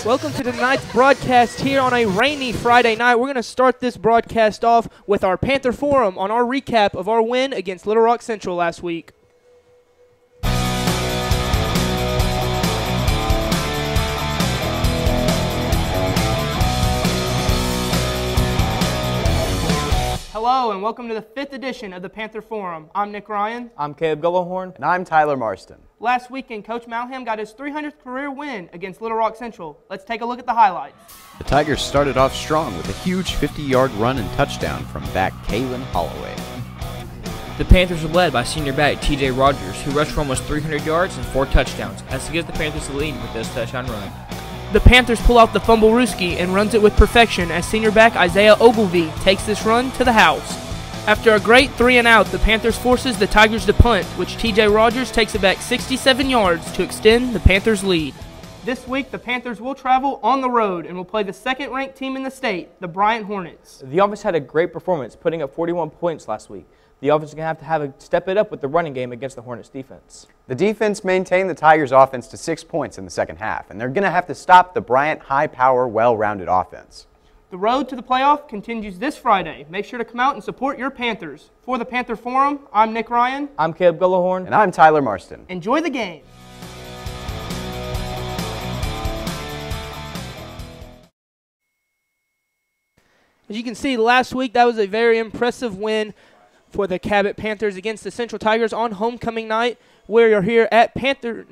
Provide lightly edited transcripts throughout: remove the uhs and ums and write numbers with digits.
Welcome to tonight's broadcast here on a rainy Friday night. We're going to start this broadcast off with our Panther Forum on our recap of our win against Little Rock Central last week. Hello and welcome to the 5th edition of the Panther Forum. I'm Nick Ryan. I'm Cabot. And I'm Tyler Marston. Last weekend, Coach Malham got his 300th career win against Little Rock Central. Let's take a look at the highlights. The Tigers started off strong with a huge 50-yard run and touchdown from back Kalen Holloway. The Panthers were led by senior back T.J. Rogers, who rushed for almost 300 yards and 4 touchdowns, as he gives the Panthers the lead with this touchdown run. The Panthers pull out the fumble Ruski and runs it with perfection as senior back Isaiah Ogilvie takes this run to the house. After a great 3-and-out, the Panthers forces the Tigers to punt, which T.J. Rogers takes it back 67 yards to extend the Panthers' lead. This week, the Panthers will travel on the road and will play the second-ranked team in the state, the Bryant Hornets. The offense had a great performance, putting up 41 points last week. The offense is going to have to step it up with the running game against the Hornets' defense. The defense maintained the Tigers' offense to 6 points in the second half, and they're going to have to stop the Bryant high-power, well-rounded offense. The road to the playoff continues this Friday. Make sure to come out and support your Panthers. For the Panther Forum, I'm Nick Ryan. I'm Caleb Gullahorn. And I'm Tyler Marston. Enjoy the game. As you can see, last week that was a very impressive win for the Cabot Panthers against the Central Tigers on homecoming night. We're here at Panther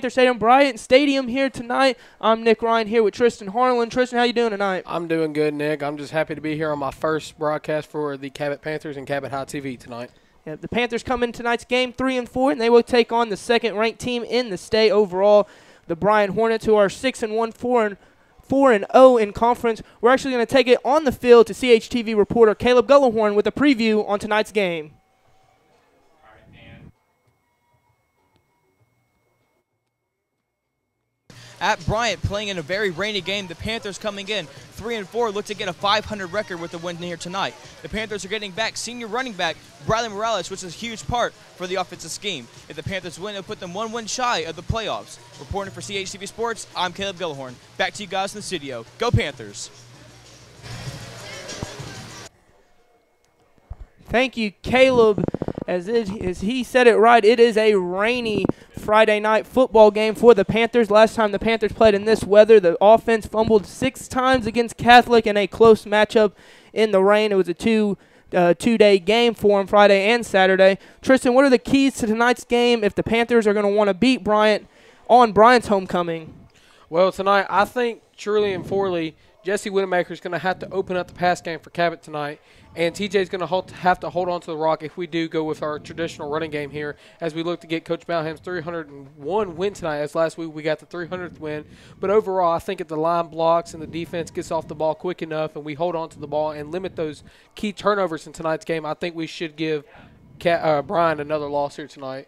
Stadium, Bryant Stadium here tonight. I'm Nick Ryan here with Tristan Harlan. Tristan, how you doing tonight? I'm doing good, Nick. I'm just happy to be here on my first broadcast for the Cabot Panthers and Cabot High TV tonight. Yeah, the Panthers come in tonight's game 3-4, and they will take on the second-ranked team in the state overall, the Bryant Hornets, who are 6-1, 4-0 in conference. We're actually going to take it on the field to CHTV reporter Caleb Gullahorn with a preview on tonight's game. At Bryant, playing in a very rainy game, the Panthers coming in 3-4 look to get a 500 record with the win here tonight. The Panthers are getting back senior running back Bradley Morales, which is a huge part for the offensive scheme. If the Panthers win, it'll put them 1 win shy of the playoffs. Reporting for CHTV Sports, I'm Caleb Gullahorn. Back to you guys in the studio. Go Panthers! Thank you, Caleb. As he said it right, it is a rainy Friday night football game for the Panthers. Last time the Panthers played in this weather, the offense fumbled 6 times against Catholic in a close matchup in the rain. It was a two-day game for them, Friday and Saturday. Tristan, what are the keys to tonight's game if the Panthers are going to want to beat Bryant on Bryant's homecoming? Well, tonight I think truly and forly Jesse Widemaker is going to have to open up the pass game for Cabot tonight, and TJ is going to have to hold on to the rock if we do go with our traditional running game here as we look to get Coach Malham's 301 win tonight, as last week we got the 300th win. But overall, I think if the line blocks and the defense gets off the ball quick enough and we hold on to the ball and limit those key turnovers in tonight's game, I think we should give Brian another loss here tonight.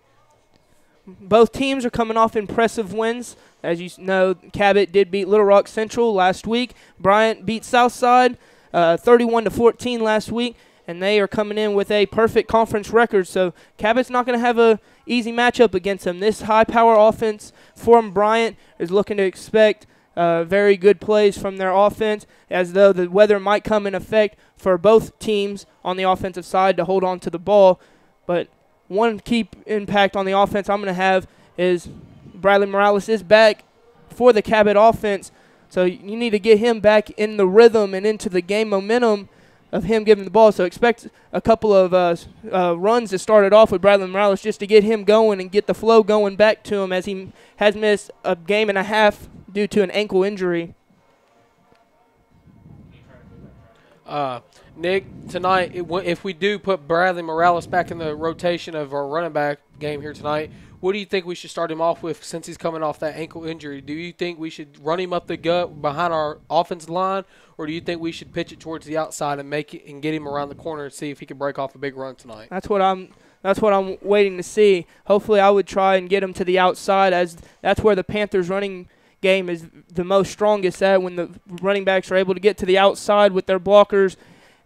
Both teams are coming off impressive wins. As you know, Cabot did beat Little Rock Central last week. Bryant beat Southside 31-14 last week, and they are coming in with a perfect conference record. So Cabot's not going to have an easy matchup against them. This high-power offense from Bryant is looking to expect very good plays from their offense, as though the weather might come in effect for both teams on the offensive side to hold on to the ball. But one key impact on the offense I'm going to have is Bradley Morales is back for the Cabot offense. So you need to get him back in the rhythm and into the game momentum of him giving the ball. So expect a couple of runs to start it off with Bradley Morales just to get him going and get the flow going back to him, as he has missed a game and a half due to an ankle injury. Nick, tonight, if we do put Bradley Morales back in the rotation of our running back game here tonight, what do you think we should start him off with since he's coming off that ankle injury? Do you think we should run him up the gut behind our offensive line, or do you think we should pitch it towards the outside and make it and get him around the corner and see if he can break off a big run tonight? That's what I'm waiting to see. Hopefully I would try and get him to the outside, as that's where the Panthers running game is the most strongest at, when the running backs are able to get to the outside with their blockers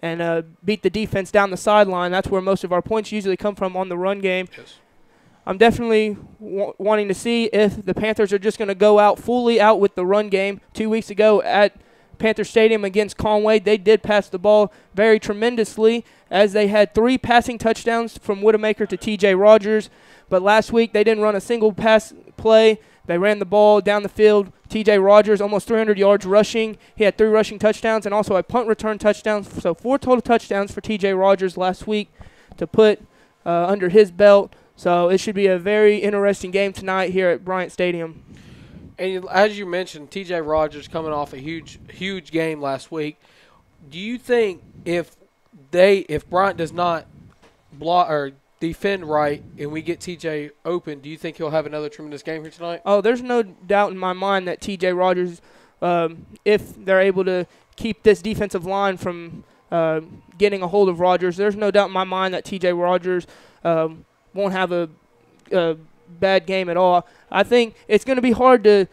and beat the defense down the sideline. That's where most of our points usually come from on the run game. Yes. I'm definitely wanting to see if the Panthers are just going to go fully out with the run game. 2 weeks ago at Panther Stadium against Conway, they did pass the ball very tremendously, as they had 3 passing touchdowns from Widowmaker to T.J. Rogers. But last week they didn't run a single pass play. They ran the ball down the field. T.J. Rogers, almost 300 yards rushing. He had 3 rushing touchdowns and also a punt return touchdown. So 4 total touchdowns for T.J. Rogers last week to put under his belt. So it should be a very interesting game tonight here at Bryant Stadium. And as you mentioned, T.J. Rogers coming off a huge game last week. Do you think if Bryant does not block or defend right and we get T.J. open, do you think he'll have another tremendous game here tonight? Oh, there's no doubt in my mind that T.J. Rogers, if they're able to keep this defensive line from getting a hold of Rogers, there's no doubt in my mind that T.J. Rogers won't have a bad game at all. I think it's going to be hard to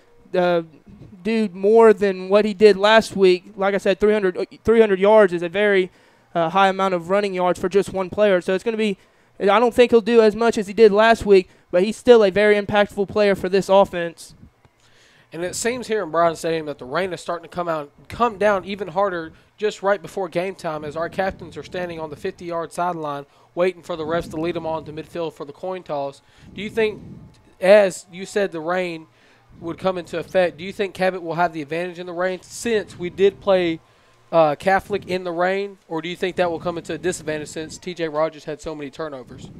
do more than what he did last week. Like I said, 300 yards is a very high amount of running yards for just one player. So it's going to be – I don't think he'll do as much as he did last week, but he's still a very impactful player for this offense. And it seems here in Bryant Stadium that the rain is starting to come down even harder just right before game time, as our captains are standing on the 50-yard sideline waiting for the refs to lead them on to midfield for the coin toss. Do you think, as you said, the rain would come into effect, do you think Cabot will have the advantage in the rain since we did play Catholic in the rain, or do you think that will come into a disadvantage since T.J. Rogers had so many turnovers?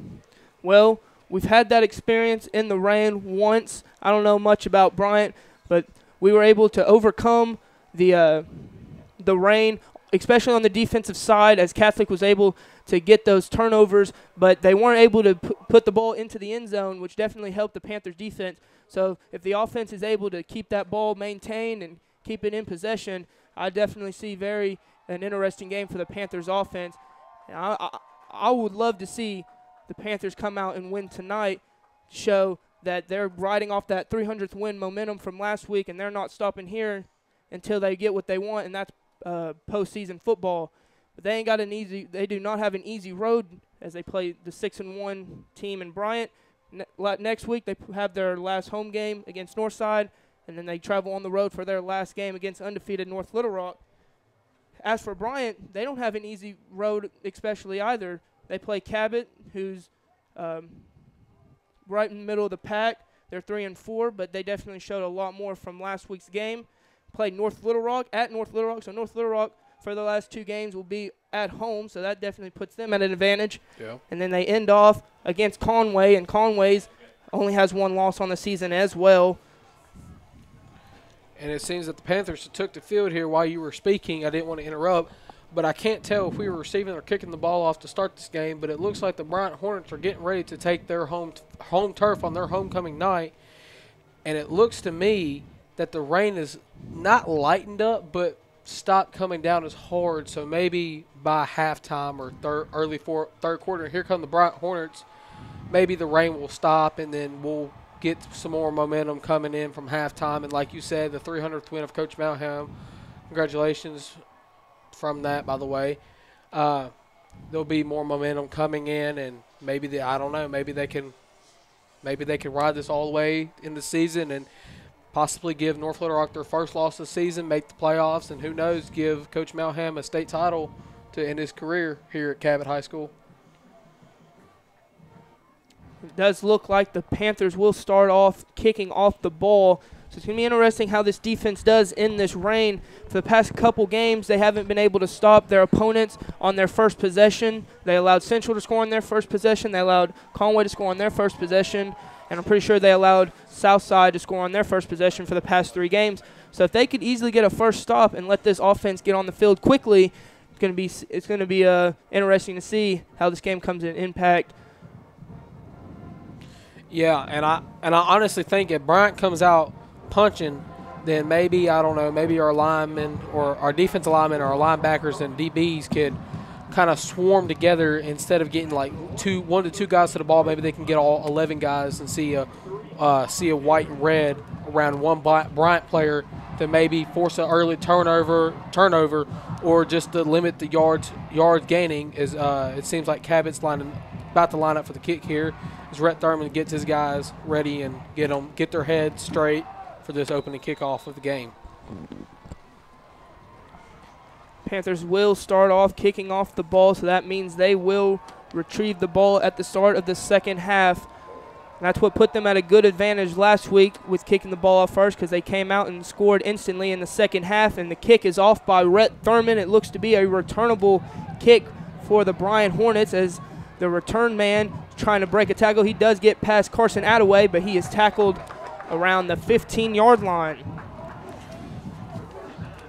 Well, we've had that experience in the rain once. I don't know much about Bryant, but we were able to overcome the rain, especially on the defensive side, as Catholic was able to get those turnovers, but they weren't able to put the ball into the end zone, which definitely helped the Panthers' defense. So if the offense is able to keep that ball maintained and keep it in possession, I definitely see an interesting game for the Panthers' offense. And I would love to see the Panthers come out and win tonight, show that they're riding off that 300th win momentum from last week, and they're not stopping here until they get what they want, and that's postseason football. But they do not have an easy road as they play the 6-1 team in Bryant. Next week they have their last home game against Northside, and then they travel on the road for their last game against undefeated North Little Rock. As for Bryant, they don't have an easy road especially either. They play Cabot, who's right in the middle of the pack. They're 3-4, but they definitely showed a lot more from last week's game. Played North Little Rock at North Little Rock, so North Little Rock for the last 2 games will be at home, so that definitely puts them at an advantage. Yeah. And then they end off against Conway, and Conway's only has 1 loss on the season as well. And it seems that the Panthers took the field here while you were speaking. I didn't want to interrupt, but I can't tell if we were receiving or kicking the ball off to start this game, but it looks like the Bryant Hornets are getting ready to take their home turf on their homecoming night. And it looks to me that the rain is not lightened up, but stopped coming down as hard. So maybe by halftime or early third quarter, here come the Bryant Hornets, maybe the rain will stop, and then we'll get some more momentum coming in from halftime. And like you said, the 300th win of Coach Malham, congratulations from that, by the way. There'll be more momentum coming in, and maybe maybe they can ride this all the way in the season and possibly give North Little Rock their first loss of the season, make the playoffs, and who knows, give Coach Malham a state title to end his career here at Cabot High School. It does look like the Panthers will start off kicking off the ball. So it's going to be interesting how this defense does in this rain. For the past couple games, they haven't been able to stop their opponents on their first possession. They allowed Central to score on their first possession. They allowed Conway to score on their first possession. And I'm pretty sure they allowed Southside to score on their first possession for the past 3 games. So if they could easily get a first stop and let this offense get on the field quickly, it's going to be interesting to see how this game comes in impact. Yeah, and I honestly think if Bryant comes out punching, then maybe, I don't know, maybe our linemen or our defensive linemen or our linebackers and DBs could kind of swarm together instead of getting like 1 to 2 guys to the ball. Maybe they can get all 11 guys and see a white and red around one Bryant player to maybe force an early turnover, or just to limit the yards gaining. Is it seems like Cabot's lining about to line up for the kick here as Rhett Thurman gets his guys ready and get their heads straight for this opening kickoff of the game. Panthers will start off kicking off the ball, so that means they will retrieve the ball at the start of the second half. That's what put them at a good advantage last week with kicking the ball off first, because they came out and scored instantly in the second half, and the kick is off by Rhett Thurman. It looks to be a returnable kick for the Bryant Hornets as the return man trying to break a tackle. He does get past Carson Attaway, but he is tackled around the 15-yard line.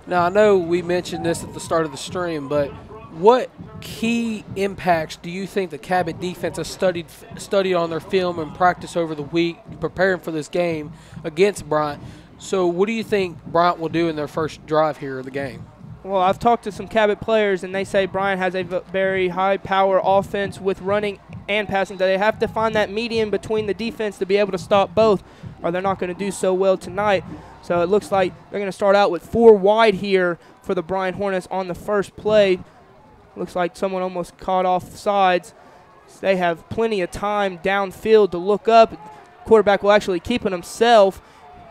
Now, I know we mentioned this at the start of the stream, but what key impacts do you think the Cabot defense has studied on their film and practice over the week preparing for this game against Bryant? So what do you think Bryant will do in their first drive here of the game? Well, I've talked to some Cabot players, and they say Bryant has a very high-power offense with running and passing. So they have to find that median between the defense to be able to stop both, or they're not going to do so well tonight. So it looks like they're going to start out with 4 wide here for the Bryant Hornets on the first play. Looks like someone almost caught off sides. They have plenty of time downfield to look up. Quarterback will actually keep it himself,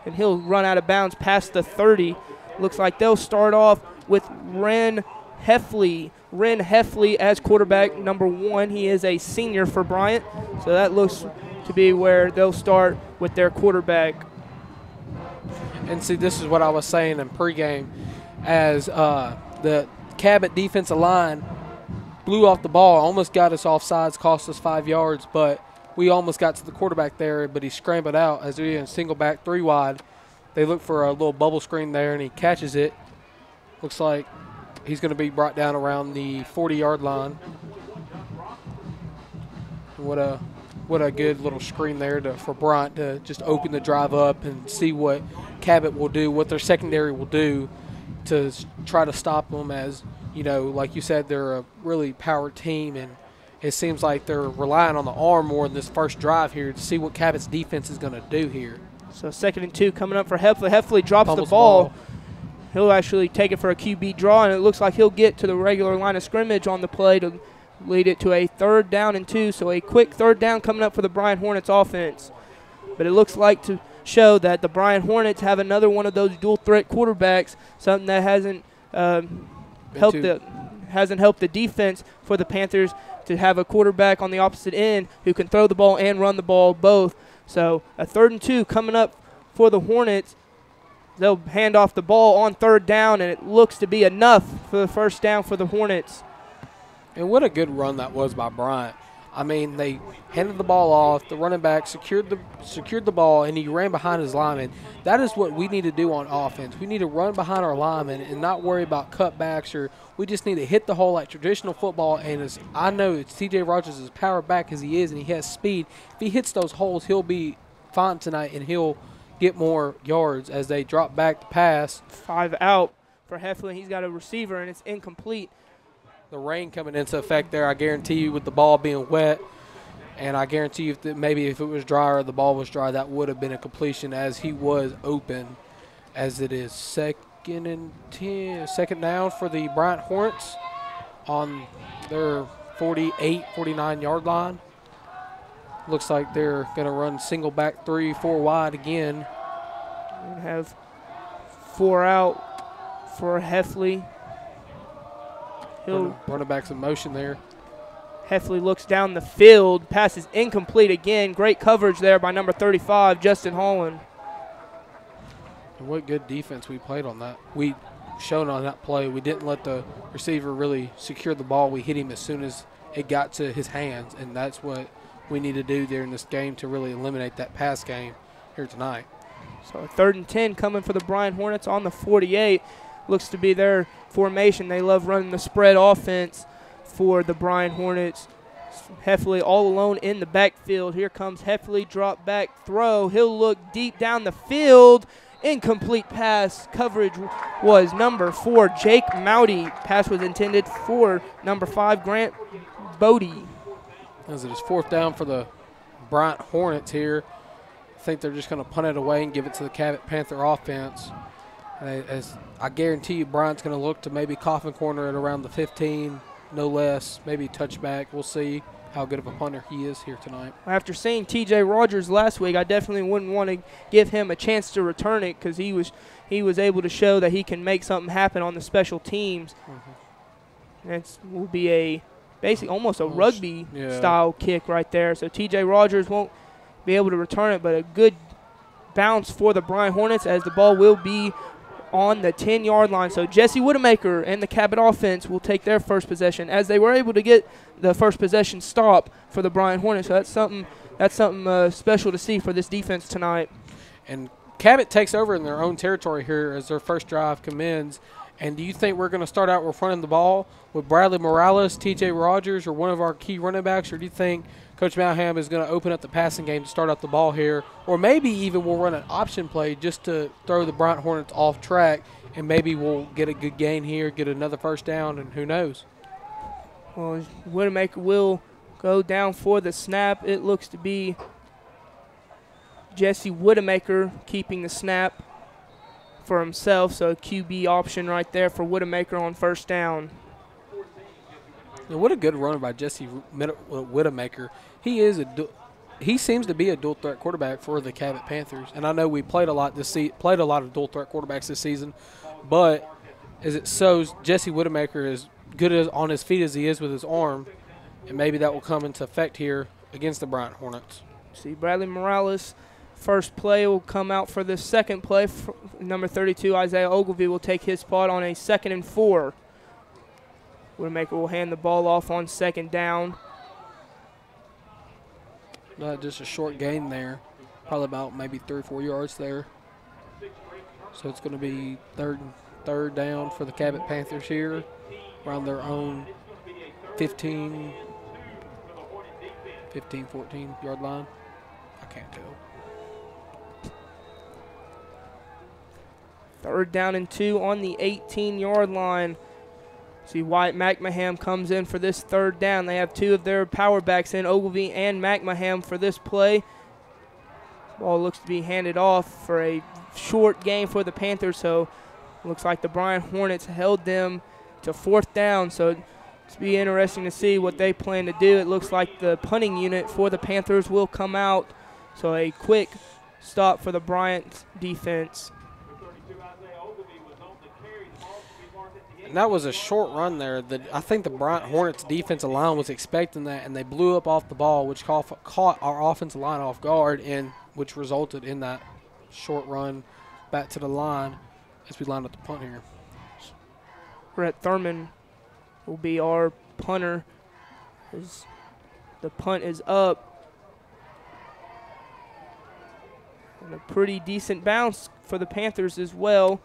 and he'll run out of bounds past the 30. Looks like they'll start off with Ren Heffley. Ren Heffley as quarterback number 1. He is a senior for Bryant, so that looks to be where they'll start with their quarterback. And see, this is what I was saying in pregame, as the Cabot defensive line blew off the ball, almost got us off sides, cost us 5 yards, but we almost got to the quarterback there, but he scrambled out as we in single back 3 wide. They look for a little bubble screen there, and he catches it. Looks like he's going to be brought down around the 40-yard line. What a good little screen there for Bryant to just open the drive up and see what Cabot will do, what their secondary will do to try to stop them. As, you know, like you said, they're a really powered team, and it seems like they're relying on the arm more in this first drive here to see what Cabot's defense is going to do here. So 2nd and 2 coming up for Heffley. Heffley drops the ball. He'll actually take it for a QB draw, and it looks like he'll get to the regular line of scrimmage on the play to lead it to a 3rd down and 2. So a quick 3rd down coming up for the Bryant Hornets offense. But it looks like to show that the Bryant Hornets have another one of those dual threat quarterbacks, something that hasn't helped the defense for the Panthers to have a quarterback on the opposite end who can throw the ball and run the ball both. So a 3rd and 2 coming up for the Hornets. They'll hand off the ball on 3rd down, and it looks to be enough for the 1st down for the Hornets. And what a good run that was by Bryant. I mean, they handed the ball off. The running back secured the ball, and he ran behind his lineman. That is what we need to do on offense. We need to run behind our linemen and not worry about cutbacks, or we just need to hit the hole like traditional football. And as I know it's T.J. Rogers is power back as he is, and he has speed. If he hits those holes, he'll be fine tonight, and he'll get more yards as they drop back to pass. 5 out for Heffley. He's got a receiver, and it's incomplete. The rain coming into effect there, I guarantee you, with the ball being wet, and I guarantee you that maybe if it was dry or the ball was dry, that would have been a completion as he was open. As it is 2nd and 10, 2nd down for the Bryant Hornets on their 48, 49-yard line. Looks like they're going to run single back 3, 4 wide again. We have 4 out for Heffley. Running back's in motion there. Heffley looks down the field. Pass is incomplete again. Great coverage there by number 35, Justin Holland. And what good defense we played on that. We showed on that play. We didn't let the receiver really secure the ball. We hit him as soon as it got to his hands, and that's what we need to do there in this game to really eliminate that pass game here tonight. So a 3rd and 10 coming for the Bryant Hornets on the 48. Looks to be their formation. They love running the spread offense for the Bryant Hornets. Heffley all alone in the backfield. Here comes Heffley, drop back throw. He'll look deep down the field. Incomplete pass. Coverage was number 4, Jake Mowdy. Pass was intended for number 5, Grant Bodie. As it is 4th down for the Bryant Hornets here. I think they're just going to punt it away and give it to the Cabot Panther offense. As I guarantee you, Bryant's going to look to maybe coffin corner at around the 15, no less, maybe touchback. We'll see how good of a punter he is here tonight. After seeing T.J. Rogers last week, I definitely wouldn't want to give him a chance to return it because he was able to show that he can make something happen on the special teams. That will be basically almost a rugby style kick right there. So T.J. Rogers won't be able to return it, but a good bounce for the Bryant Hornets as the ball will be on the 10-yard line. So Jesse Woodemaker and the Cabot offense will take their first possession as they were able to get the first possession stop for the Bryant Hornets. So that's something special to see for this defense tonight. And Cabot takes over in their own territory here as their first drive commends. And do you think we're going to start out running the ball with Bradley Morales, T.J. Rogers, or one of our key running backs, or do you think Coach Malham is going to open up the passing game to start out the ball here, or maybe even we'll run an option play just to throw the Bryant Hornets off track, and maybe we'll get a good gain here, get another first down, and who knows? Well, Woodemaker will go down for the snap. It looks to be Jesse Woodemaker keeping the snap for himself, so a QB option right there for Woodemaker on first down. Yeah, what a good run by Jesse Woodemaker. He seems to be a dual threat quarterback for the Cabot Panthers, and I know we played a lot of dual threat quarterbacks this season, but as it shows, Jesse Woodemaker is good on his feet as he is with his arm, and maybe that will come into effect here against the Bryant Hornets. See, Bradley Morales, first play will come out for the second play. Number 32, Isaiah Ogilvie, will take his spot on a 2nd and 4. Woodemaker will hand the ball off on second down. Not just a short gain there, probably about maybe 3 or 4 yards there. So it's going to be third down for the Cabot Panthers here around their own 15, 14 yard line. I can't tell. 3rd down and 2 on the 18-yard line. See, Wyatt McMahon comes in for this 3rd down. They have 2 of their power backs in, Ogilvie and McMahon, for this play. Ball looks to be handed off for a short gain for the Panthers, so looks like the Bryant Hornets held them to 4th down. So it's be interesting to see what they plan to do. It looks like the punting unit for the Panthers will come out. So a quick stop for the Bryant defense. And that was a short run there. I think the Bryant Hornets defensive line was expecting that, and they blew up off the ball, which caught our offensive line off guard, and which resulted in that short run back to the line as we lined up the punt here. Brett Thurman will be our punter as the punt is up. And a pretty decent bounce for the Panthers as well.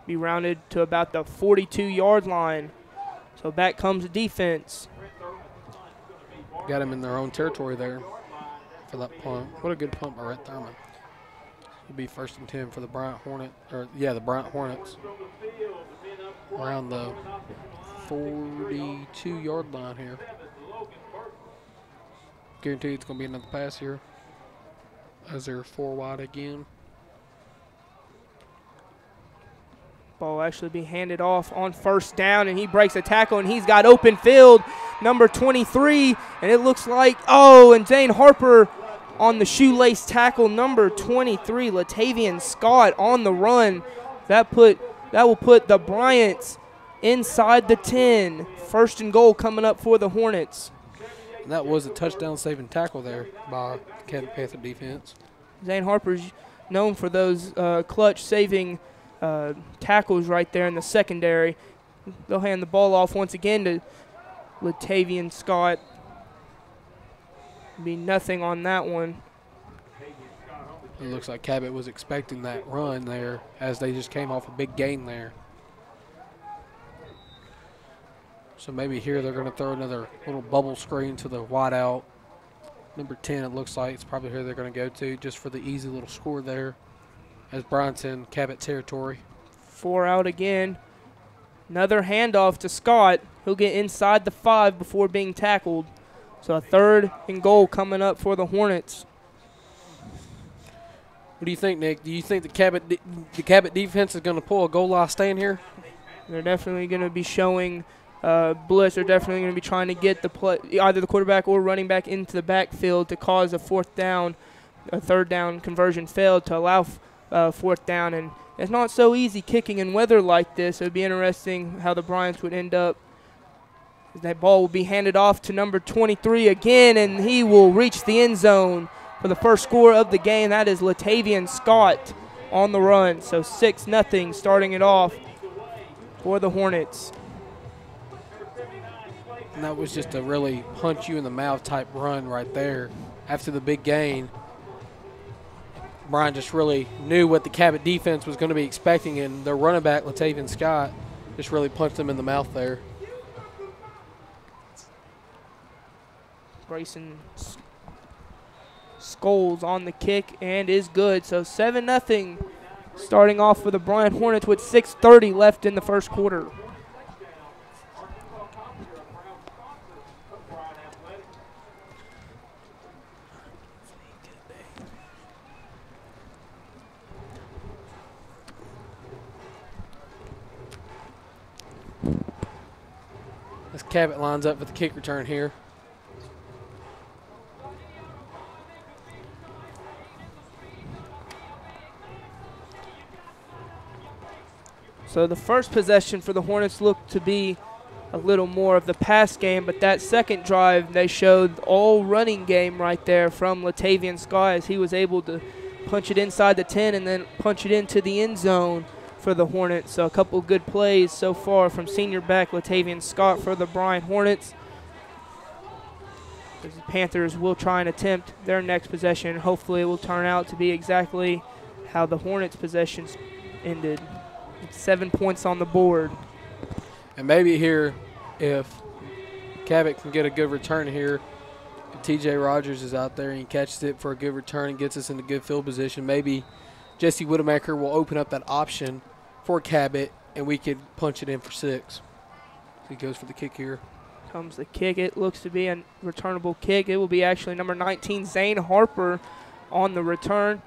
Be rounded to about the 42-yard line. So back comes the defense. Got him in their own territory there for that punt. What a good punt by Brett Thurman. It'll be 1st and 10 for the Bryant the Bryant Hornets. Around the 42-yard line here. Guaranteed it's going to be another pass here as they're 4 wide again. Ball actually be handed off on first down, and he breaks a tackle, and he's got open field, number 23, and it looks like, and Zane Harper on the shoelace tackle, number 23, Latavian Scott on the run. That will put the Bryants inside the 10. 1st and goal coming up for the Hornets. And that was a touchdown-saving tackle there by the Cabot Panther defense. Zane Harper's known for those clutch-saving tackles right there in the secondary. They'll hand the ball off once again to Latavian Scott. Be nothing on that one. It looks like Cabot was expecting that run there as they just came off a big gain there. So maybe here they're going to throw another little bubble screen to the wide out. Number 10, it looks like it's probably here they're going to go to just for the easy little score there as Bryant's in Cabot territory. 4 out again. Another handoff to Scott. He'll get inside the 5 before being tackled. So a 3rd and goal coming up for the Hornets. What do you think, Nick? Do you think the Cabot defense is going to pull a goal line stand here? They're definitely going to be showing blitz are definitely going to be trying to get either the quarterback or running back into the backfield to cause a third down conversion failed to allow fourth down. And it's not so easy kicking in weather like this. It would be interesting how the Bryants would end up. That ball will be handed off to number 23 again, and he will reach the end zone for the first score of the game. That is Latavian Scott on the run. So 6-0 starting it off for the Hornets. And that was just a really punch you in the mouth type run right there. After the big gain, Bryant just really knew what the Cabot defense was going to be expecting, and their running back, Latavian Scott, just really punched them in the mouth there. Grayson Scholes on the kick and is good. So 7-0 starting off for the Bryant Hornets with 6:30 left in the first quarter. As Cabot lines up for the kick return here. So the first possession for the Hornets looked to be a little more of the pass game, but that second drive, they showed all running game right there from Latavian Scott as he was able to punch it inside the 10 and then punch it into the end zone for the Hornets. So a couple good plays so far from senior back Latavian Scott for the Bryant Hornets. The Panthers will try and attempt their next possession. Hopefully it will turn out to be exactly how the Hornets' possessions ended. 7 points on the board. And maybe here, if Cabot can get a good return here, if T.J. Rogers is out there and he catches it for a good return and gets us into good field position, maybe Jesse Widemaker will open up that option for Cabot and we could punch it in for 6. So he goes for the kick here. Comes the kick. It looks to be a returnable kick. It will be actually number 19, Zane Harper, on the return.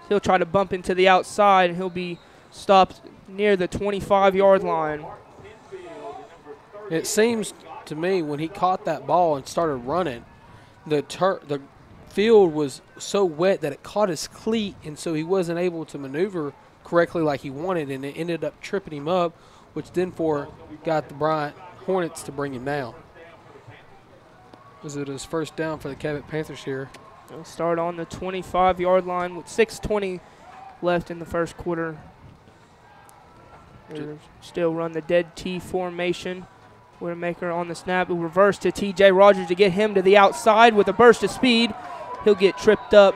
He'll try to bump into the outside, and he'll be stopped near the 25-yard line. It seems to me when he caught that ball and started running, the field was so wet that it caught his cleat, and so he wasn't able to maneuver correctly like he wanted, and it ended up tripping him up, which then got the Bryant Hornets to bring him down. Was it his first down for the Cabot Panthers here? They'll start on the 25-yard line with 6:20 left in the first quarter. They'll still run the dead T formation. Widemaker on the snap. Will reverse to T.J. Rogers to get him to the outside with a burst of speed. He'll get tripped up,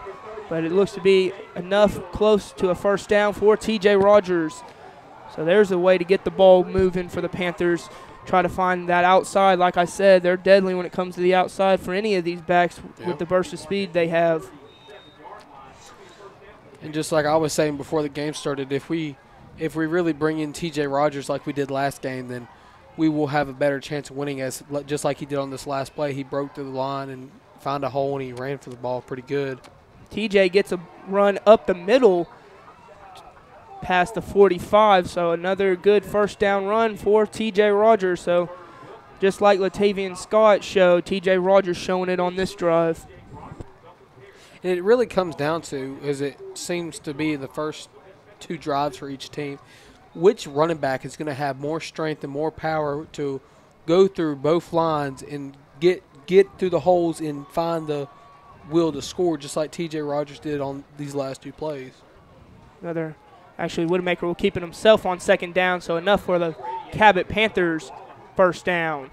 but it looks to be enough close to a first down for T.J. Rogers. So there's a way to get the ball moving for the Panthers. Try to find that outside. Like I said, they're deadly when it comes to the outside for any of these backs with the burst of speed they have. And just like I was saying before the game started, if we really bring in T.J. Rogers like we did last game, then we will have a better chance of winning, as just like he did on this last play. He broke through the line and found a hole, and he ran for the ball pretty good. T.J. gets a run up the middle past the 45, so another good first down run for T.J. Rogers. So just like Latavian Scott showed, T.J. Rogers showing it on this drive. And it really comes down to, as it seems to be the first 2 drives for each team, which running back is going to have more strength and more power to go through both lines and get through the holes and find the will to score, just like T.J. Rogers did on these last 2 plays. Actually, Widemaker will keep it himself on second down, so enough for the Cabot Panthers first down.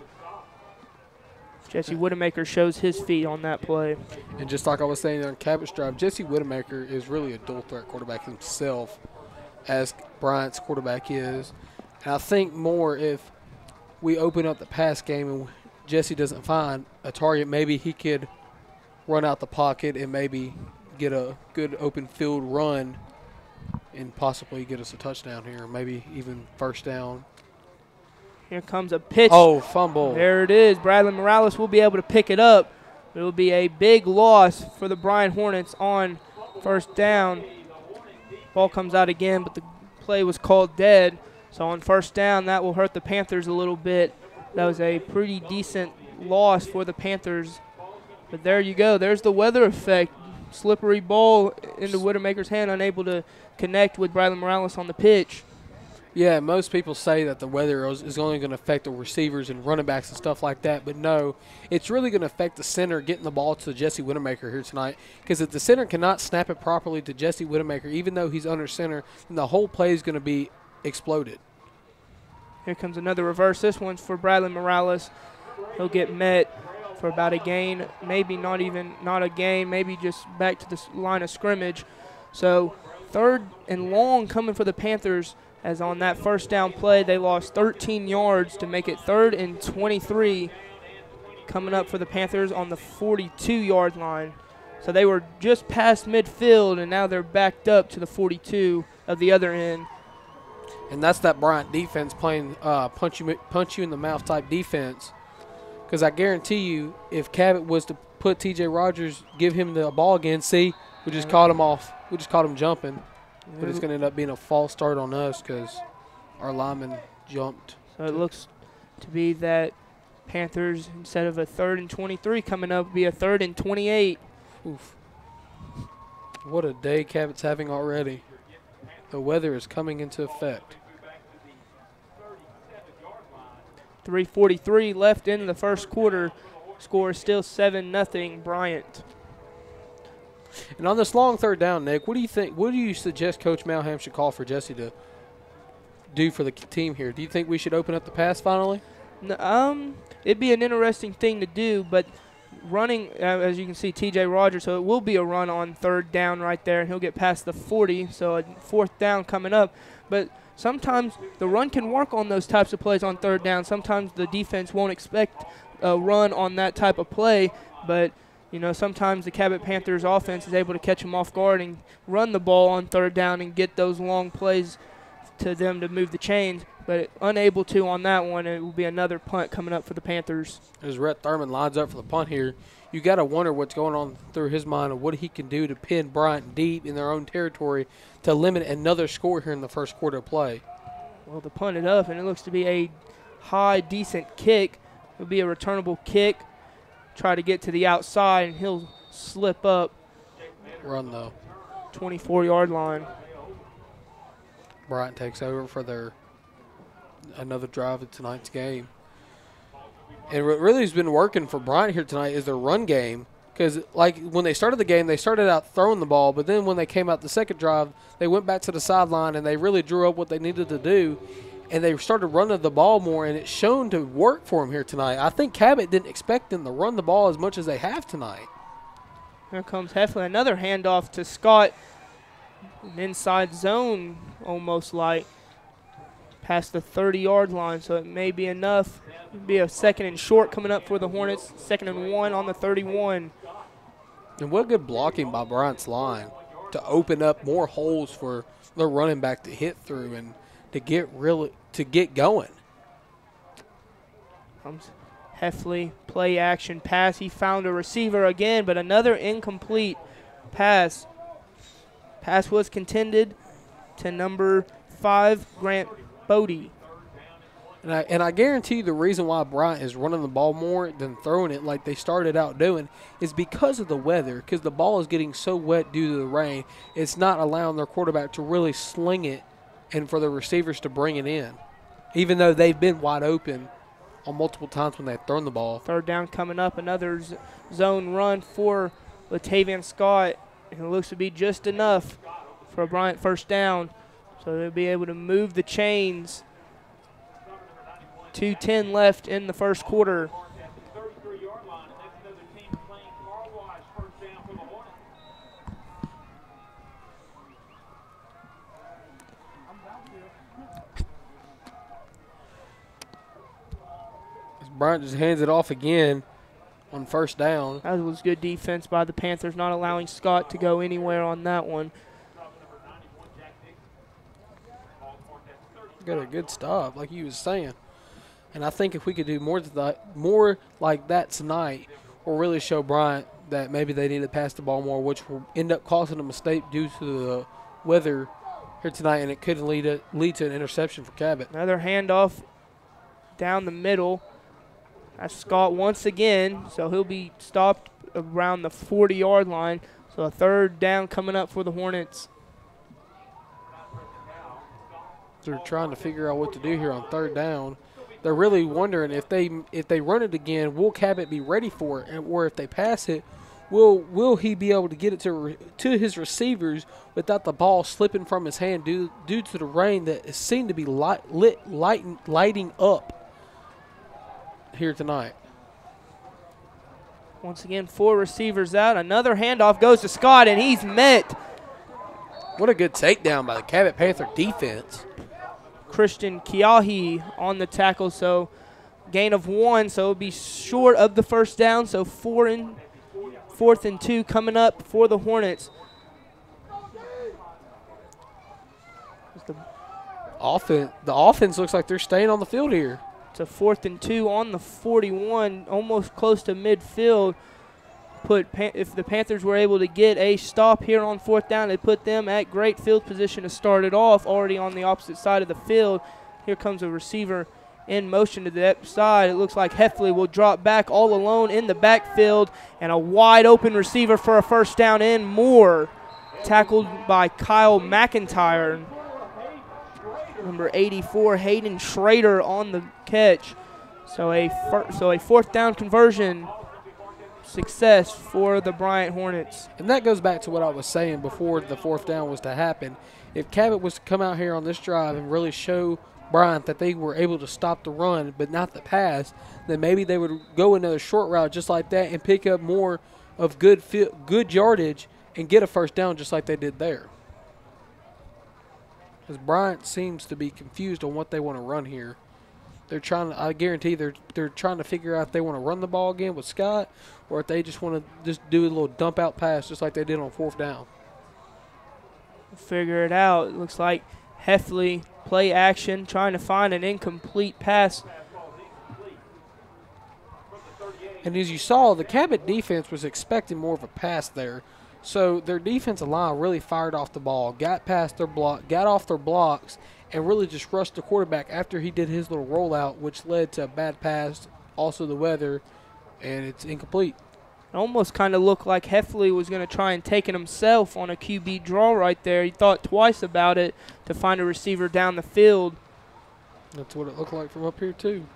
Jesse Widemaker shows his feet on that play. And just like I was saying on Cabot's drive, Jesse Widemaker is really a dual threat quarterback himself, as Bryant's quarterback is. And I think more if we open up the pass game and Jesse doesn't find a target, maybe he could run out the pocket and maybe get a good open field run and possibly get us a touchdown here, maybe even first down. Here comes a pitch. Oh, fumble. There it is. Bradley Morales will be able to pick it up. It will be a big loss for the Bryant Hornets on first down. Ball comes out again, but the play was called dead. So on first down, that will hurt the Panthers a little bit. That was a pretty decent loss for the Panthers. But there you go. There's the weather effect. Slippery ball into Widowmaker's hand, unable to connect with Bradley Morales on the pitch. Yeah, most people say that the weather is only going to affect the receivers and running backs and stuff like that, but no, it's really going to affect the center getting the ball to Jesse Widowmaker here tonight, because if the center cannot snap it properly to Jesse Widowmaker, even though he's under center, then the whole play is going to be exploded. Here comes another reverse. This one's for Bradley Morales. He'll get met for about a gain, maybe not a gain, maybe just back to the line of scrimmage. So 3rd and long coming for the Panthers, as on that first down play they lost 13 yards to make it 3rd and 23 coming up for the Panthers on the 42-yard line. So they were just past midfield, and now they're backed up to the 42 of the other end. And that's that Bryant defense playing punch you in the mouth type defense. Because I guarantee you, if Cabot was to put T.J. Rogers, give him the ball again, see, we just caught him off. We just caught him jumping. But it's going to end up being a false start on us because our lineman jumped. So it looks to be that Panthers, instead of a 3rd and 23 coming up, be a 3rd and 28. Oof. What a day Cabot's having already. The weather is coming into effect. 3:43 left in the first quarter. Score is still 7-0 Bryant. And on this long 3rd down, Nick, what do you think? What do you suggest Coach Malham should call for Jesse to do for the team here? Do you think we should open up the pass finally? It'd be an interesting thing to do, but running, as you can see, T.J. Rogers, so it will be a run on 3rd down right there, and he'll get past the 40, so a 4th down coming up. But sometimes the run can work on those types of plays on 3rd down. Sometimes the defense won't expect a run on that type of play, but you know, sometimes the Cabot Panthers offense is able to catch them off guard and run the ball on 3rd down and get those long plays to them to move the chains, but unable to on that one. It will be another punt coming up for the Panthers. As Rhett Thurman lines up for the punt here, you got to wonder what's going on through his mind of what he can do to pin Bryant deep in their own territory to limit another score here in the first quarter of play. Well, to punt it up, and it looks to be a high, decent kick. It'll be a returnable kick. Try to get to the outside, and he'll slip up. Run, though. 24-yard line. Bryant takes over for another drive of tonight's game. And what really has been working for Bryant here tonight is their run game. Because, like, when they started the game, they started out throwing the ball, but then when they came out the second drive, they went back to the sideline and they really drew up what they needed to do. And they started running the ball more, and it's shown to work for them here tonight. I think Cabot didn't expect them to run the ball as much as they have tonight. Here comes Heffley. Another handoff to Scott. An inside zone, almost like, past the 30-yard line, so it may be enough. It'll be a 2nd and short coming up for the Hornets. 2nd and 1 on the 31. And what good blocking by Bryant's line to open up more holes for the running back to hit through and to get going. Comes Heffley, play action pass. He found a receiver again, but another incomplete pass. Pass was contended to number 5, Grant Bodie. And I guarantee you the reason why Bryant is running the ball more than throwing it like they started out doing is because of the weather, because the ball is getting so wet due to the rain. It's not allowing their quarterback to really sling it and for the receivers to bring it in, even though they've been wide open on multiple times when they've thrown the ball. 3rd down coming up, another zone run for Latavian Scott. And it looks to be just enough for a Bryant 1st down. So they'll be able to move the chains. 2:10 left in the first quarter. Bryant just hands it off again on 1st down. That was good defense by the Panthers, not allowing Scott to go anywhere on that one. Got a good stop, like you was saying. And I think if we could do more like that tonight, will really show Bryant that maybe they need to pass the ball more, which will end up causing a mistake due to the weather here tonight, and it could lead to an interception for Cabot. Another handoff down the middle. That's Scott once again, so he'll be stopped around the 40-yard line. So a third down coming up for the Hornets. They're trying to figure out what to do here on third down. They're really wondering if they run it again, will Cabot be ready for it, or if they pass it, will he be able to get it to his receivers without the ball slipping from his hand due to the rain that seemed to be lighting up here tonight. Once again, 4 receivers out. Another handoff goes to Scott, and he's met. What a good takedown by the Cabot Panther defense. Christian Kiahi on the tackle, so gain of 1, so it'll be short of the first down, so 4th and 2 coming up for the Hornets. The offense looks like they're staying on the field here. It's a 4th and 2 on the 41, almost close to midfield. If the Panthers were able to get a stop here on 4th down, it put them at great field position to start it off, already on the opposite side of the field. Here comes a receiver in motion to the side. It looks like Heffley will drop back all alone in the backfield, and a wide open receiver for a first down in Moore, tackled by Kyle McIntyre. Number 84, Hayden Schrader on the catch. So a 4th down conversion success for the Bryant Hornets. And that goes back to what I was saying before the 4th down was to happen. If Cabot was to come out here on this drive and really show Bryant that they were able to stop the run but not the pass, then maybe they would go another short route just like that and pick up more of good yardage and get a first down just like they did there. Because Bryant seems to be confused on what they want to run here. They're trying to, I guarantee they're trying to figure out if they want to run the ball again with Scott or if they just want to just do a little dump out pass just like they did on 4th down. Figure it out. It looks like Heffley play action, trying to find an incomplete pass. And as you saw, the Cabot defense was expecting more of a pass there. So their defensive line really fired off the ball, got past their block, got off their blocks, and really just rushed the quarterback after he did his little rollout, which led to a bad pass, also the weather, and it's incomplete. It almost kind of looked like Heffley was going to try and take it himself on a QB draw right there. He thought twice about it to find a receiver down the field. That's what it looked like from up here, too.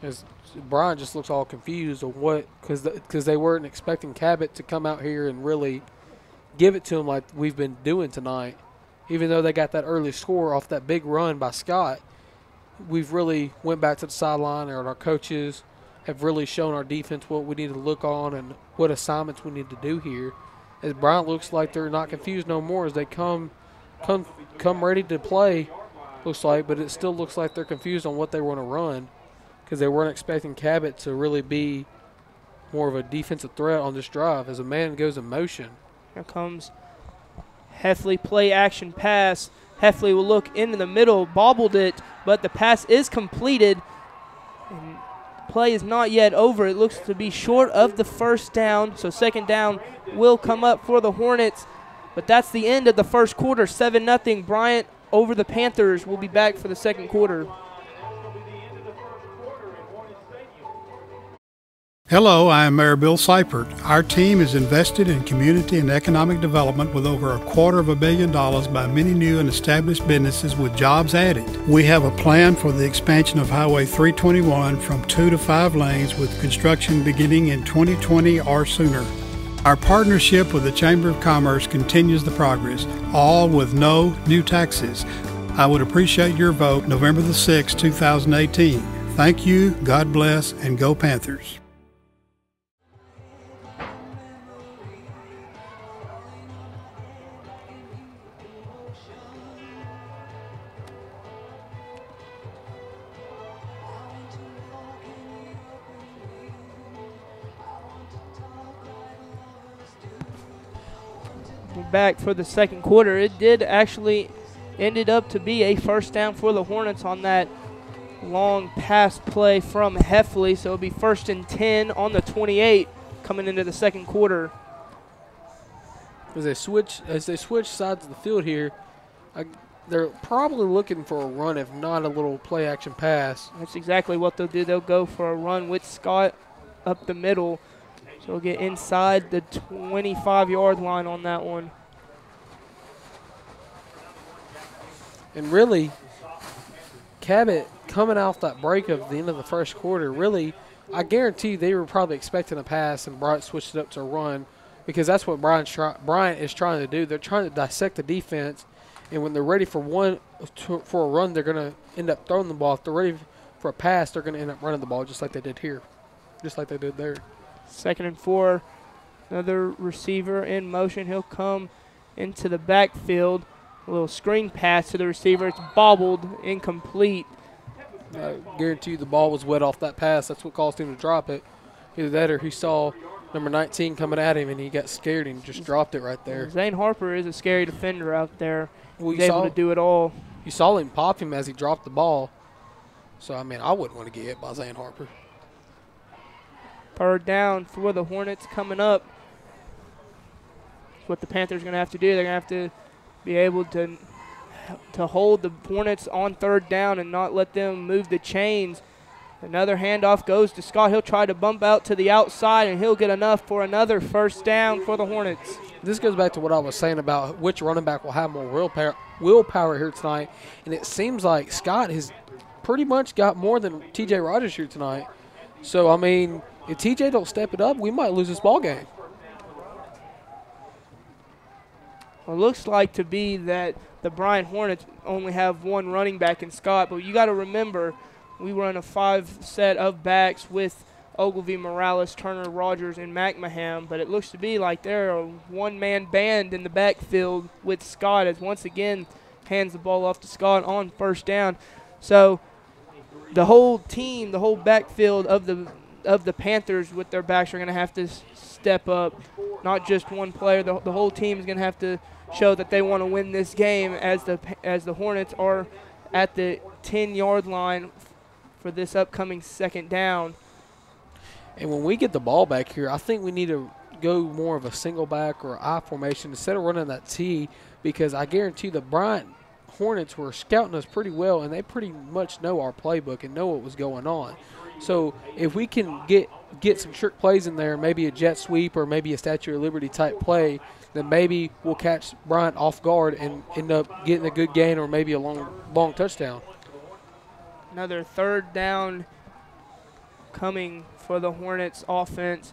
As Brian just looks all confused on what, because they weren't expecting Cabot to come out here and really give it to him like we've been doing tonight. Even though they got that early score off that big run by Scott, we've really went back to the sideline, and our coaches have really shown our defense what we need to look on and what assignments we need to do here. As Bryant looks like they're not confused no more as they come ready to play, looks like, but it still looks like they're confused on what they want to run because they weren't expecting Cabot to really be more of a defensive threat on this drive as a man goes in motion. Here comes Heffley, play action pass. Heffley will look into the middle, bobbled it, but the pass is completed. And play is not yet over. It looks to be short of the first down, so second down will come up for the Hornets. But that's the end of the first quarter, 7-0. Bryant over the Panthers. Will be back for the second quarter. Hello, I am Mayor Bill Seipert. Our team is invested in community and economic development with over $250 million by many new and established businesses with jobs added. We have a plan for the expansion of Highway 321 from 2 to 5 lanes with construction beginning in 2020 or sooner. Our partnership with the Chamber of Commerce continues the progress, all with no new taxes. I would appreciate your vote November the 6th, 2018. Thank you, God bless, and go Panthers. Back for the second quarter. It did actually ended up to be a first down for the Hornets on that long pass play from Heffley, so it'll be 1st and 10 on the 28 coming into the second quarter. As they switch sides of the field here, they're probably looking for a run, if not a little play action pass. That's exactly what they'll do. They'll go for a run with Scott up the middle. So we'll get inside the 25-yard line on that one. And really, Cabot coming off that break of the end of the first quarter, really, I guarantee they were probably expecting a pass, and Bryant switched it up to a run, because that's what Bryant is trying to do. They're trying to dissect the defense, and when they're ready for a run, they're going to end up throwing the ball. If they're ready for a pass, they're going to end up running the ball just like they did here, just like they did there. 2nd and 4. Another receiver in motion. He'll come into the backfield. A little screen pass to the receiver. It's bobbled, incomplete. I guarantee you the ball was wet off that pass. That's what caused him to drop it. Either that or he saw number 19 coming at him and he got scared and just dropped it right there. Zane Harper is a scary defender out there. Well, He's able to do it all. You saw him pop him as he dropped the ball. So, I mean, I wouldn't want to get hit by Zane Harper. 3rd down for the Hornets coming up. That's what the Panthers are going to have to do. They're going to have to be able to hold the Hornets on 3rd down and not let them move the chains. Another handoff goes to Scott. He'll try to bump out to the outside, and he'll get enough for another 1st down for the Hornets. This goes back to what I was saying about which running back will have more willpower here tonight. And it seems like Scott has pretty much got more than T.J. Rogers here tonight. So, I mean, if T.J. don't step it up, we might lose this ball game. Well, it looks like to be that the Bryant Hornets only have one running back in Scott, but you got to remember we run a 5 set of backs with Ogilvy, Morales, Turner, Rogers, and McMahon, but it looks to be like they're a one-man band in the backfield with Scott, as once again hands the ball off to Scott on 1st down. So the whole team, the whole backfield of the Panthers with their backs are going to have to step up. Not just one player. The whole team is going to have to show that they want to win this game, as the Hornets are at the 10-yard line for this upcoming 2nd down. And when we get the ball back here, I think we need to go more of a single back or I formation instead of running that T, because I guarantee the Bryant Hornets were scouting us pretty well, and they pretty much know our playbook and know what was going on. So if we can get some trick plays in there, maybe a jet sweep or maybe a Statue of Liberty type play, then maybe we'll catch Bryant off guard and end up getting a good gain or maybe a long touchdown. Another 3rd down coming for the Hornets offense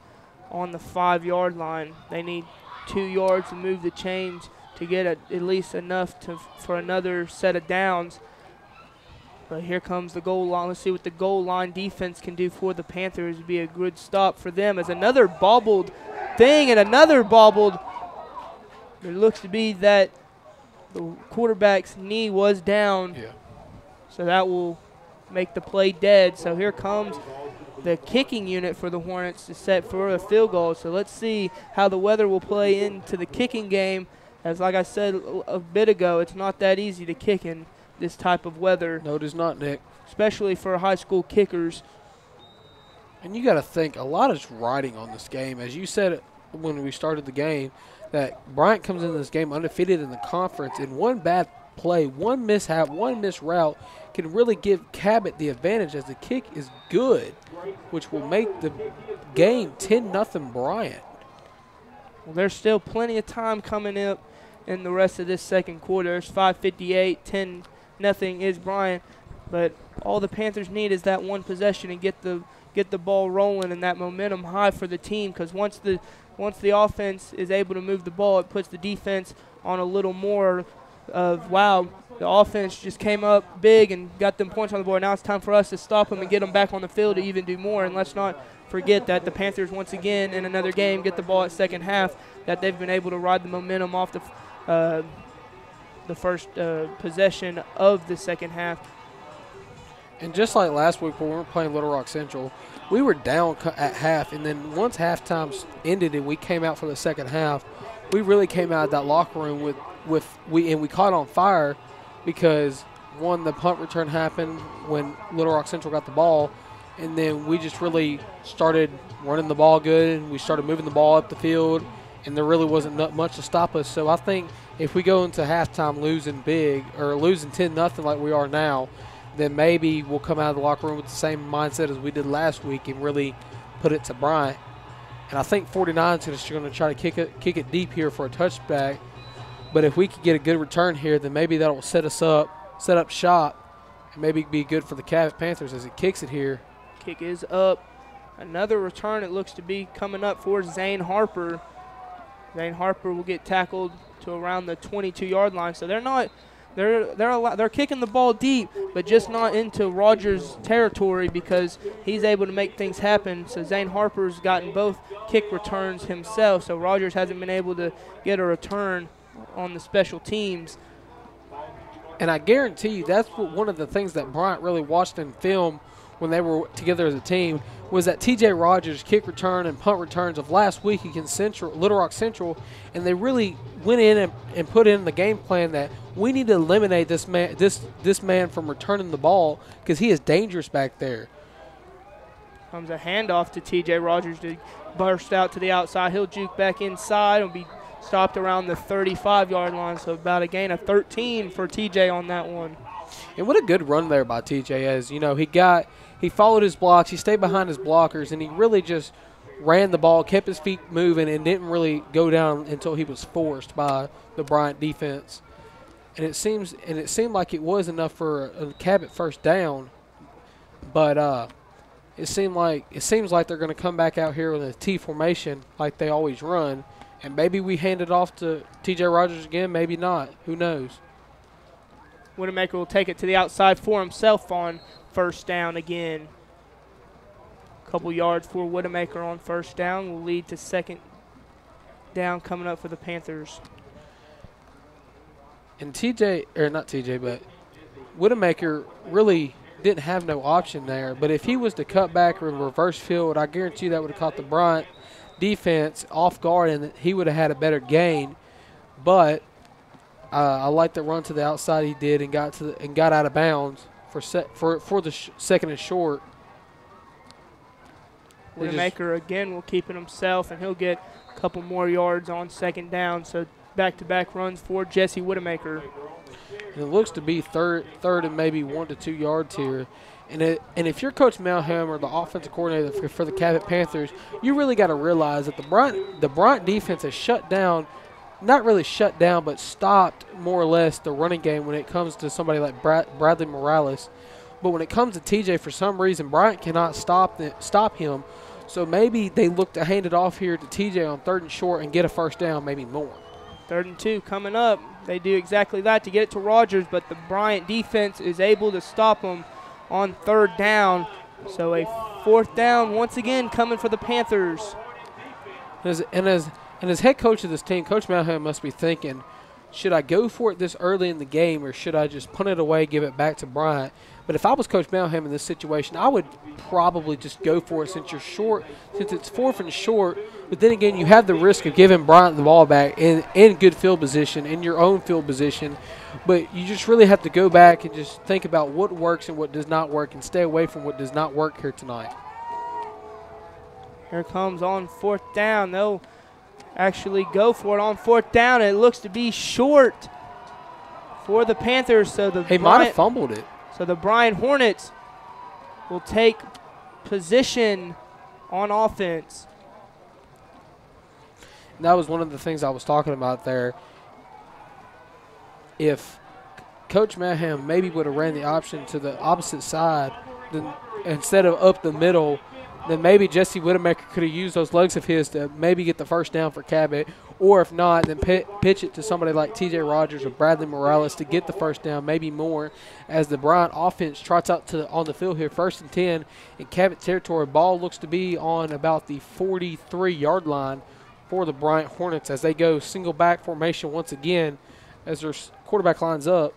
on the 5-yard line. They need 2 yards to move the chains to get at least enough for another set of downs. But here comes the goal line. Let's see what the goal line defense can do for the Panthers. It'd be a good stop for them, as another bobbled thing and another bobbled. It looks to be that the quarterback's knee was down. Yeah. So that will make the play dead. So here comes the kicking unit for the Hornets to set for a field goal. So let's see how the weather will play into the kicking game. As like I said a bit ago, it's not that easy to kick in this type of weather. No, it is not, Nick. Especially for high school kickers. And you got to think, a lot is riding on this game. As you said when we started the game, that Bryant comes into this game undefeated in the conference, and one bad play, one mishap, one missed route can really give Cabot the advantage, as the kick is good, which will make the game 10-0 Bryant. Well, there's still plenty of time coming up in the rest of this 2nd quarter. It's 5:58, 10-0 is Bryant, but all the Panthers need is that one possession and get the ball rolling and that momentum high for the team, because once the offense is able to move the ball, it puts the defense on a little more of, wow, the offense just came up big and got them points on the board. Now it's time for us to stop them and get them back on the field to even do more. And let's not forget that the Panthers, once again, in another game, get the ball at 2nd half, that they've been able to ride the momentum off the first possession of the 2nd half. And just like last week when we were playing Little Rock Central, we were down at half, and then once halftime ended and we came out for the 2nd half, we really came out of that locker room we caught on fire, because one, the punt return happened when Little Rock Central got the ball, and then we just really started running the ball good, and we started moving the ball up the field, and there really wasn't much to stop us. So I think if we go into halftime losing big or losing 10-0 like we are now, then maybe we'll come out of the locker room with the same mindset as we did last week and really put it to Bryant. And I think 49 is going to try to kick it deep here for a touchback. But if we could get a good return here, then maybe that will set up shop, and maybe be good for the Cabot Panthers as it kicks it here. Kick is up. Another return it looks to be coming up for Zane Harper. Zane Harper will get tackled to around the 22-yard line. So they're kicking the ball deep, but just not into Rogers' territory because he's able to make things happen. So Zane Harper's gotten both kick returns himself, so Rogers hasn't been able to get a return on the special teams. And I guarantee you that's one of the things that Bryant really watched in film when they were together as a team was that T.J. Rogers' kick return and punt returns of last week against Little Rock Central, and they really went in and put in the game plan that we need to eliminate this man from returning the ball because he is dangerous back there. Comes a handoff to T.J. Rogers to burst out to the outside. He'll juke back inside and be stopped around the 35-yard line, so about a gain of 13 for T.J. on that one. And what a good run there by T.J. as, he followed his blocks, he stayed behind his blockers, and he really just ran the ball, kept his feet moving, and didn't really go down until he was forced by the Bryant defense. And it seemed like it was enough for a Cabot first down, but it seems like they're going to come back out here with a T formation like they always run, and maybe we hand it off to T.J. Rogers again, maybe not. Who knows? Widowmaker will take it to the outside for himself on first down again. A couple yards for Widowmaker on first down will lead to second down coming up for the Panthers. And but Widowmaker really didn't have no option there. But if he was to cut back or reverse field, I guarantee you that would have caught the Bryant defense off guard and he would have had a better gain. But I like the run to the outside he did and got out of bounds for the second and short. Widowmaker again will keep it himself, and he'll get a couple more yards on second down. So back-to-back runs for Jesse Widowmaker. And it looks to be third and maybe 1 to 2 yards here. And if you're Coach Malham or the offensive coordinator for the Cabot Panthers, you really got to realize that the Bryant defense has shut down, not really shut down, but stopped more or less the running game when it comes to somebody like Bradley Morales. But when it comes to TJ, for some reason, Bryant cannot stop him. So maybe they look to hand it off here to TJ on 3rd and short and get a first down, maybe more. 3rd and 2 coming up. They do exactly that to get it to Rogers, but the Bryant defense is able to stop them on 3rd down. So a 4th down once again coming for the Panthers. And as head coach of this team, Coach Malham must be thinking, should I go for it this early in the game or should I just punt it away, give it back to Bryant? But if I was Coach Malham in this situation, I would probably just go for it since you're short, since it's 4th and short. But then again, you have the risk of giving Bryant the ball back in good field position, in your own field position. But you just really have to go back and just think about what works and what does not work and stay away from what does not work here tonight. Here comes on 4th down. They'll actually go for it on 4th down. It looks to be short for the Panthers. So he might have fumbled it. So the Bryant Hornets will take position on offense. And that was one of the things I was talking about there. If Coach Malham maybe would have ran the option to the opposite side then instead of up the middle, then maybe Jesse Widowmaker could have used those legs of his to maybe get the first down for Cabot. Or if not, then pitch it to somebody like T.J. Rogers or Bradley Morales to get the first down, maybe more, as the Bryant offense trots out on the field here, 1st and 10 in Cabot territory. Ball looks to be on about the 43-yard line for the Bryant Hornets as they go single back formation once again as their quarterback lines up.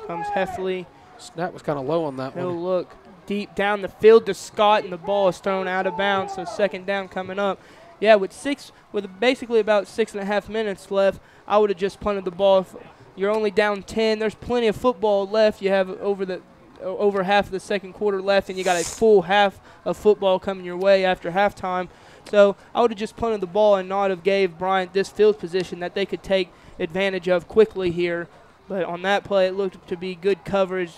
Comes Heffley. Snap was kind of low on that one. He'll look deep down the field to Scott, and the ball is thrown out of bounds, so 2nd down coming up. Yeah, with basically about 6.5 minutes left, I would have just punted the ball. If you're only down 10, there's plenty of football left. You have over half of the second quarter left, and you got a full half of football coming your way after halftime. So I would have just punted the ball and not have gave Bryant this field position that they could take advantage of quickly here. But on that play, it looked to be good coverage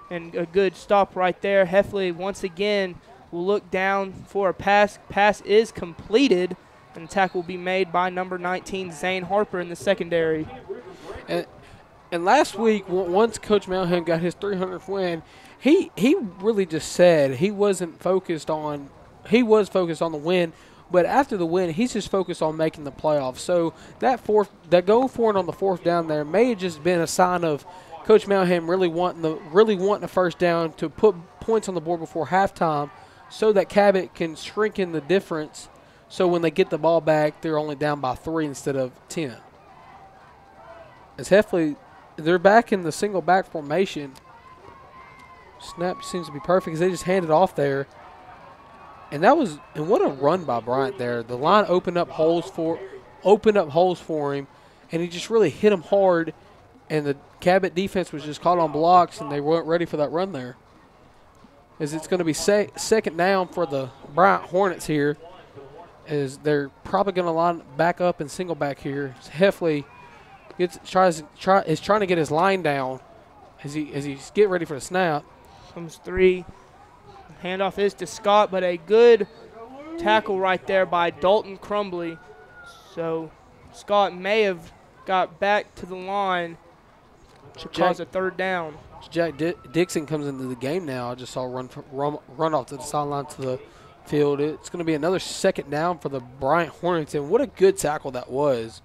and a good stop right there. Heffley once again will look down for a pass. Pass is completed, and the tackle will be made by number 19, Zane Harper, in the secondary. And last week, once Coach Malham got his 300th win, he really just said he was focused on the win, but after the win, he's just focused on making the playoffs. So that goal for it on the 4th down there may have just been a sign of Coach Malham really wanting the first down to put points on the board before halftime, so that Cabot can shrink in the difference. So when they get the ball back, they're only down by 3 instead of 10. As Heffley, they're back in the single back formation. Snap seems to be perfect as they just hand it off there. And what a run by Bryant there. The line opened up holes for him, and he just really hit him hard. And the Cabot defense was just caught on blocks, and they weren't ready for that run there. As it's going to be second down for the Bryant Hornets here, as they're probably going to line back up and single back here. Heffley is trying to get his line down as he's getting ready for the snap. Comes 3. Handoff is to Scott, but a good tackle right there by Dalton Crumbly. So Scott may have got back to the line to cause a 3rd down. Jack Dixon comes into the game now. I just saw run off to the sideline to the field. It's going to be another second down for the Bryant Hornets, and what a good tackle that was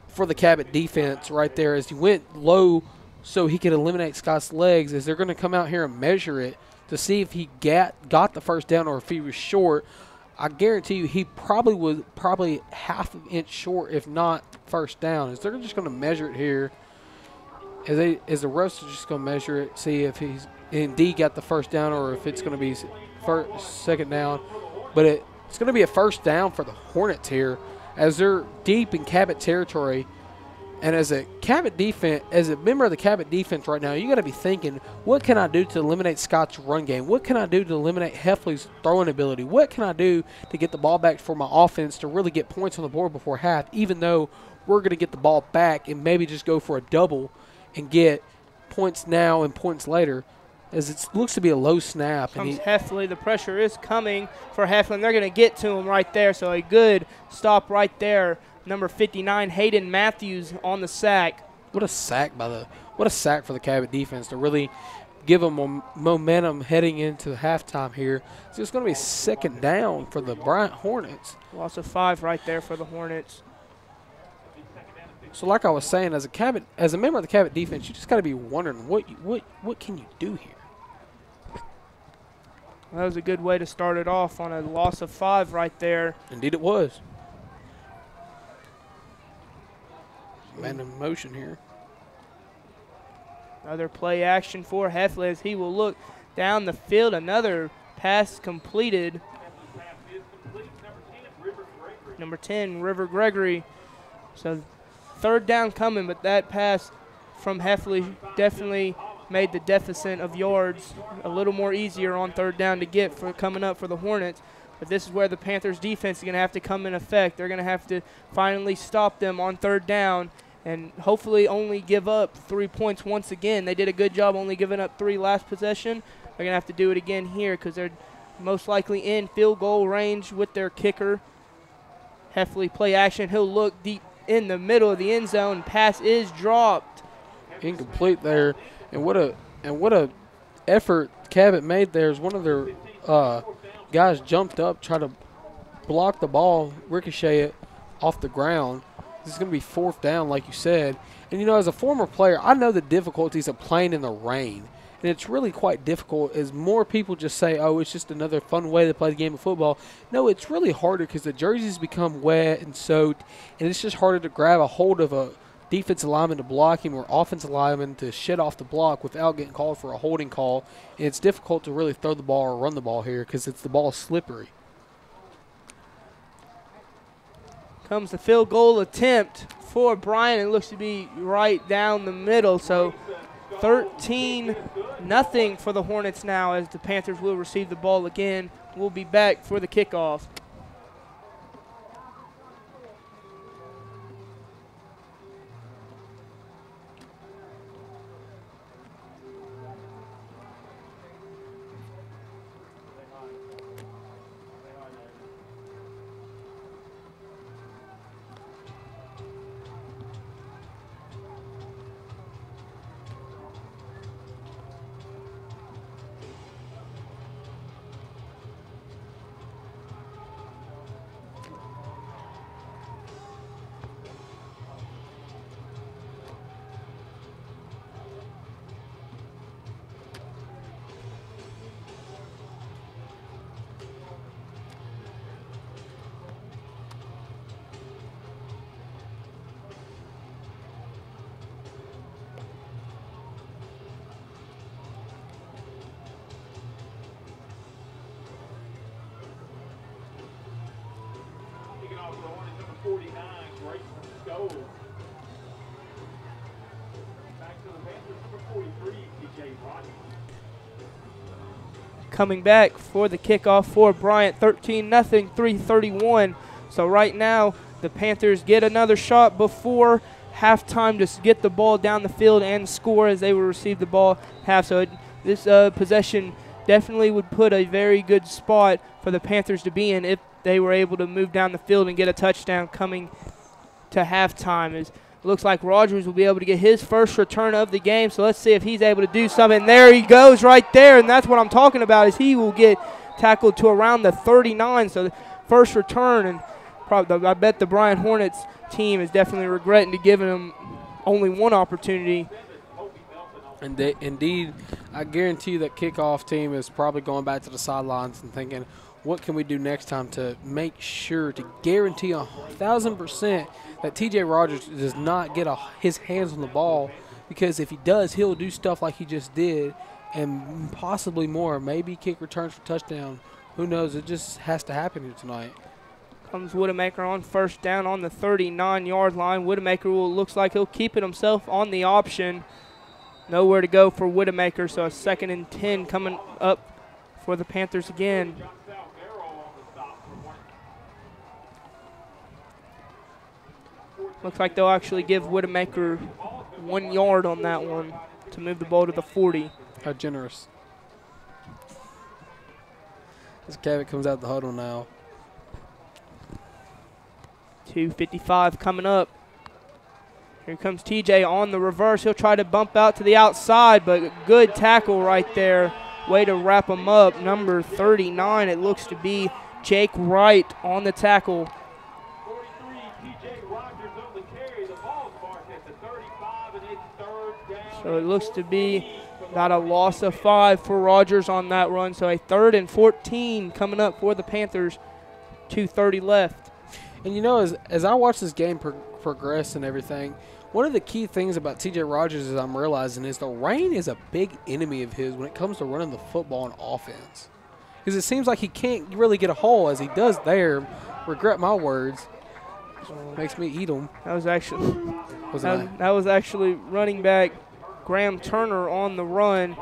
for the Cabot defense right there as he went low so he could eliminate Scott's legs, as they're going to come out here and measure it to see if he got the first down or if he was short. I guarantee you he was half an inch short, if not first down, as they're just going to measure it here. As the refs are just going to measure it, see if he's indeed got the first down or if it's going to be second down. But it's going to be a first down for the Hornets here, as they're deep in Cabot territory. And as a member of the Cabot defense right now, you got to be thinking, what can I do to eliminate Scott's run game? What can I do to eliminate Heffley's throwing ability? What can I do to get the ball back for my offense to really get points on the board before half, even though we're going to get the ball back and maybe just go for a double and get points now and points later, as it looks to be a low snap. Comes Heffley. The pressure is coming for Heffley, and they're going to get to him right there. So a good stop right there. Number 59, Hayden Matthews on the sack. What a sack for the Cabot defense to really give them momentum heading into halftime here. So it's going to be second down for the Bryant Hornets. Loss of 5 right there for the Hornets. So like I was saying, as a member of the Cabot defense, you just got to be wondering what can you do here. That was a good way to start it off on a loss of 5 right there. Indeed it was. Man in motion here. Another play action for Heffley as he will look down the field. Another pass completed. Number 10, River Gregory. So 3rd down coming, but that pass from Heffley definitely made the deficit of yards a little more easier on 3rd down to get for coming up for the Hornets. But this is where the Panthers defense is going to have to come in effect. They're going to have to finally stop them on 3rd down and hopefully only give up 3 points once again. They did a good job only giving up 3 last possession. They're going to have to do it again here because they're most likely in field goal range with their kicker. Heffley play action. He'll look deep in the middle of the end zone. Pass is dropped. Incomplete there. And what a effort Cabot made there is one of their guys jumped up, tried to block the ball, ricochet it off the ground. This is going to be 4th down, like you said. And, as a former player, I know the difficulties of playing in the rain. And it's really quite difficult as more people just say, oh, it's just another fun way to play the game of football. No, it's really harder because the jerseys become wet and soaked, and it's just harder to grab a hold of a defensive lineman to block him or offensive lineman to shed off the block without getting called for a holding call. And it's difficult to really throw the ball or run the ball here because the ball is slippery. Comes the field goal attempt for Bryant. It looks to be right down the middle. So 13-0 for the Hornets now as the Panthers will receive the ball again. We'll be back for the kickoff. Coming back for the kickoff for Bryant, 13-0, 3:31. So right now, the Panthers get another shot before halftime to get the ball down the field and score as they will receive the ball half. So this possession definitely would put a very good spot for the Panthers to be in if they were able to move down the field and get a touchdown coming to halftime. It looks like Rogers will be able to get his first return of the game, so let's see if he's able to do something. There he goes right there, and that's what I'm talking about, is he will get tackled to around the 39, so the first return, and probably I bet the Bryant Hornets team is definitely regretting to giving him only one opportunity. And indeed, I guarantee you that kickoff team is probably going back to the sidelines and thinking, what can we do next time to make sure to guarantee 1,000% that TJ Rogers does not get his hands on the ball, because if he does, he'll do stuff like he just did and possibly more. Maybe kick returns for touchdown. Who knows? It just has to happen here tonight. Comes Widemaker on first down on the 39-yard line. Widemaker looks like he'll keep it himself on the option. Nowhere to go for Widemaker, so a 2nd and 10 coming up for the Panthers again. Looks like they'll actually give Widemaker 1 yard on that one to move the ball to the 40. How generous. As Cabot comes out the huddle now. 2:55 coming up. Here comes TJ on the reverse. He'll try to bump out to the outside, but good tackle right there. Way to wrap him up. Number 39, it looks to be Jake Wright on the tackle. So it looks to be about a loss of 5 for Rogers on that run. So a 3rd and 14 coming up for the Panthers. 2:30 left. And you know, as I watch this game progress and everything, one of the key things about TJ Rogers is I'm realizing is the rain is a big enemy of his when it comes to running the football on offense. Because it seems like he can't really get a hole as he does there. Regret my words. Makes me eat them. That was actually running back Graham Turner on the run,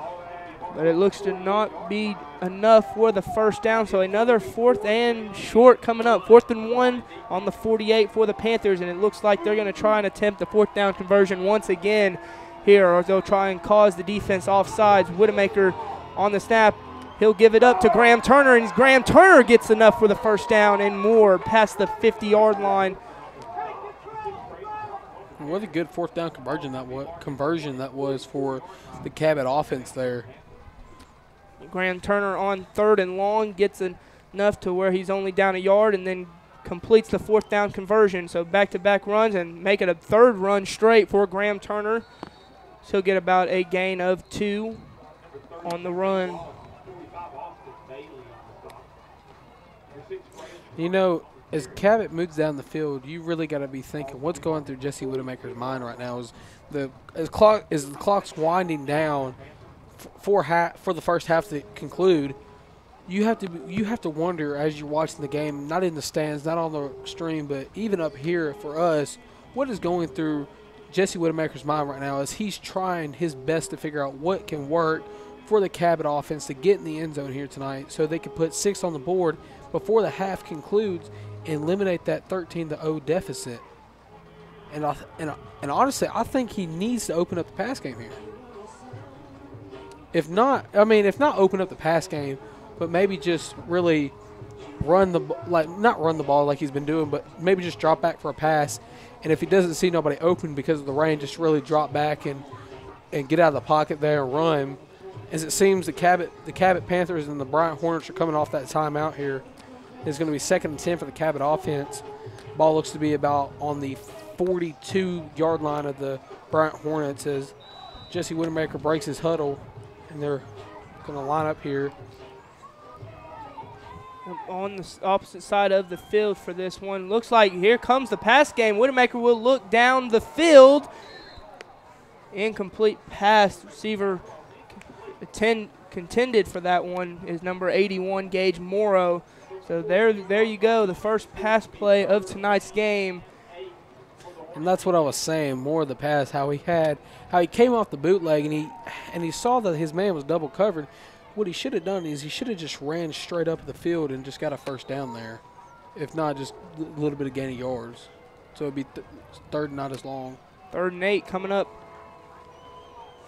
but it looks to not be enough for the first down. So another 4th and short coming up. 4th and 1 on the 48 for the Panthers, and it looks like they're going to try and attempt the 4th down conversion once again here, or they'll try and cause the defense offsides. Widemaker on the snap. He'll give it up to Graham Turner, and Graham Turner gets enough for the first down and more past the 50-yard line. What a good 4th down conversion that was for the Cabot offense there. Graham Turner on 3rd and long gets enough to where he's only down a yard and then completes the 4th down conversion. So back-to-back runs and make it a 3rd run straight for Graham Turner. So he'll get about a gain of 2 on the run. You know, as Cabot moves down the field, you really got to be thinking what's going through Jesse Widemaker's mind right now is the clock's winding down for the first half to conclude. You have to wonder as you're watching the game, not in the stands, not on the stream, but even up here for us, what is going through Jesse Widemaker's mind right now as he's trying his best to figure out what can work for the Cabot offense to get in the end zone here tonight so they can put 6 on the board before the half concludes and eliminate that 13-0 deficit. And honestly, I think he needs to open up the pass game here. If not open up the pass game, but maybe just really not run the ball like he's been doing, but maybe just drop back for a pass. And if he doesn't see nobody open because of the rain, just really drop back and get out of the pocket there and run. As it seems the Cabot Panthers and the Bryant Hornets are coming off that timeout here. It's going to be 2nd and 10 for the Cabot offense. Ball looks to be about on the 42-yard line of the Bryant Hornets as Jesse Widemaker breaks his huddle, and they're going to line up here. On the opposite side of the field for this one. Looks like here comes the pass game. Widemaker will look down the field. Incomplete pass. Receiver contended for that one is number 81, Gage Morrow. So there you go, the first pass play of tonight's game. And that's what I was saying, more of the pass, how he came off the bootleg and he saw that his man was double covered. What he should have done is he should have just ran straight up the field and just got a first down there. If not, just a little bit of gain of yards. So it'd be third and not as long. 3rd and 8 coming up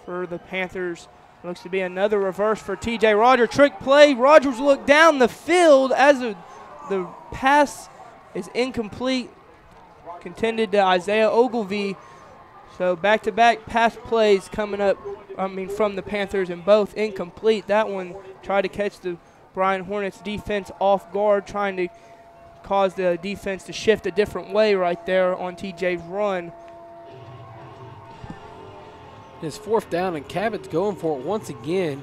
for the Panthers. Looks to be another reverse for TJ Rogers. Trick play. Rogers looked down the field as the pass is incomplete. Contended to Isaiah Ogilvy. So back-to-back pass plays coming up, from the Panthers, and both incomplete. That one tried to catch the Bryant Hornets defense off guard, trying to cause the defense to shift a different way right there on TJ's run. It's 4th down, and Cabot's going for it once again.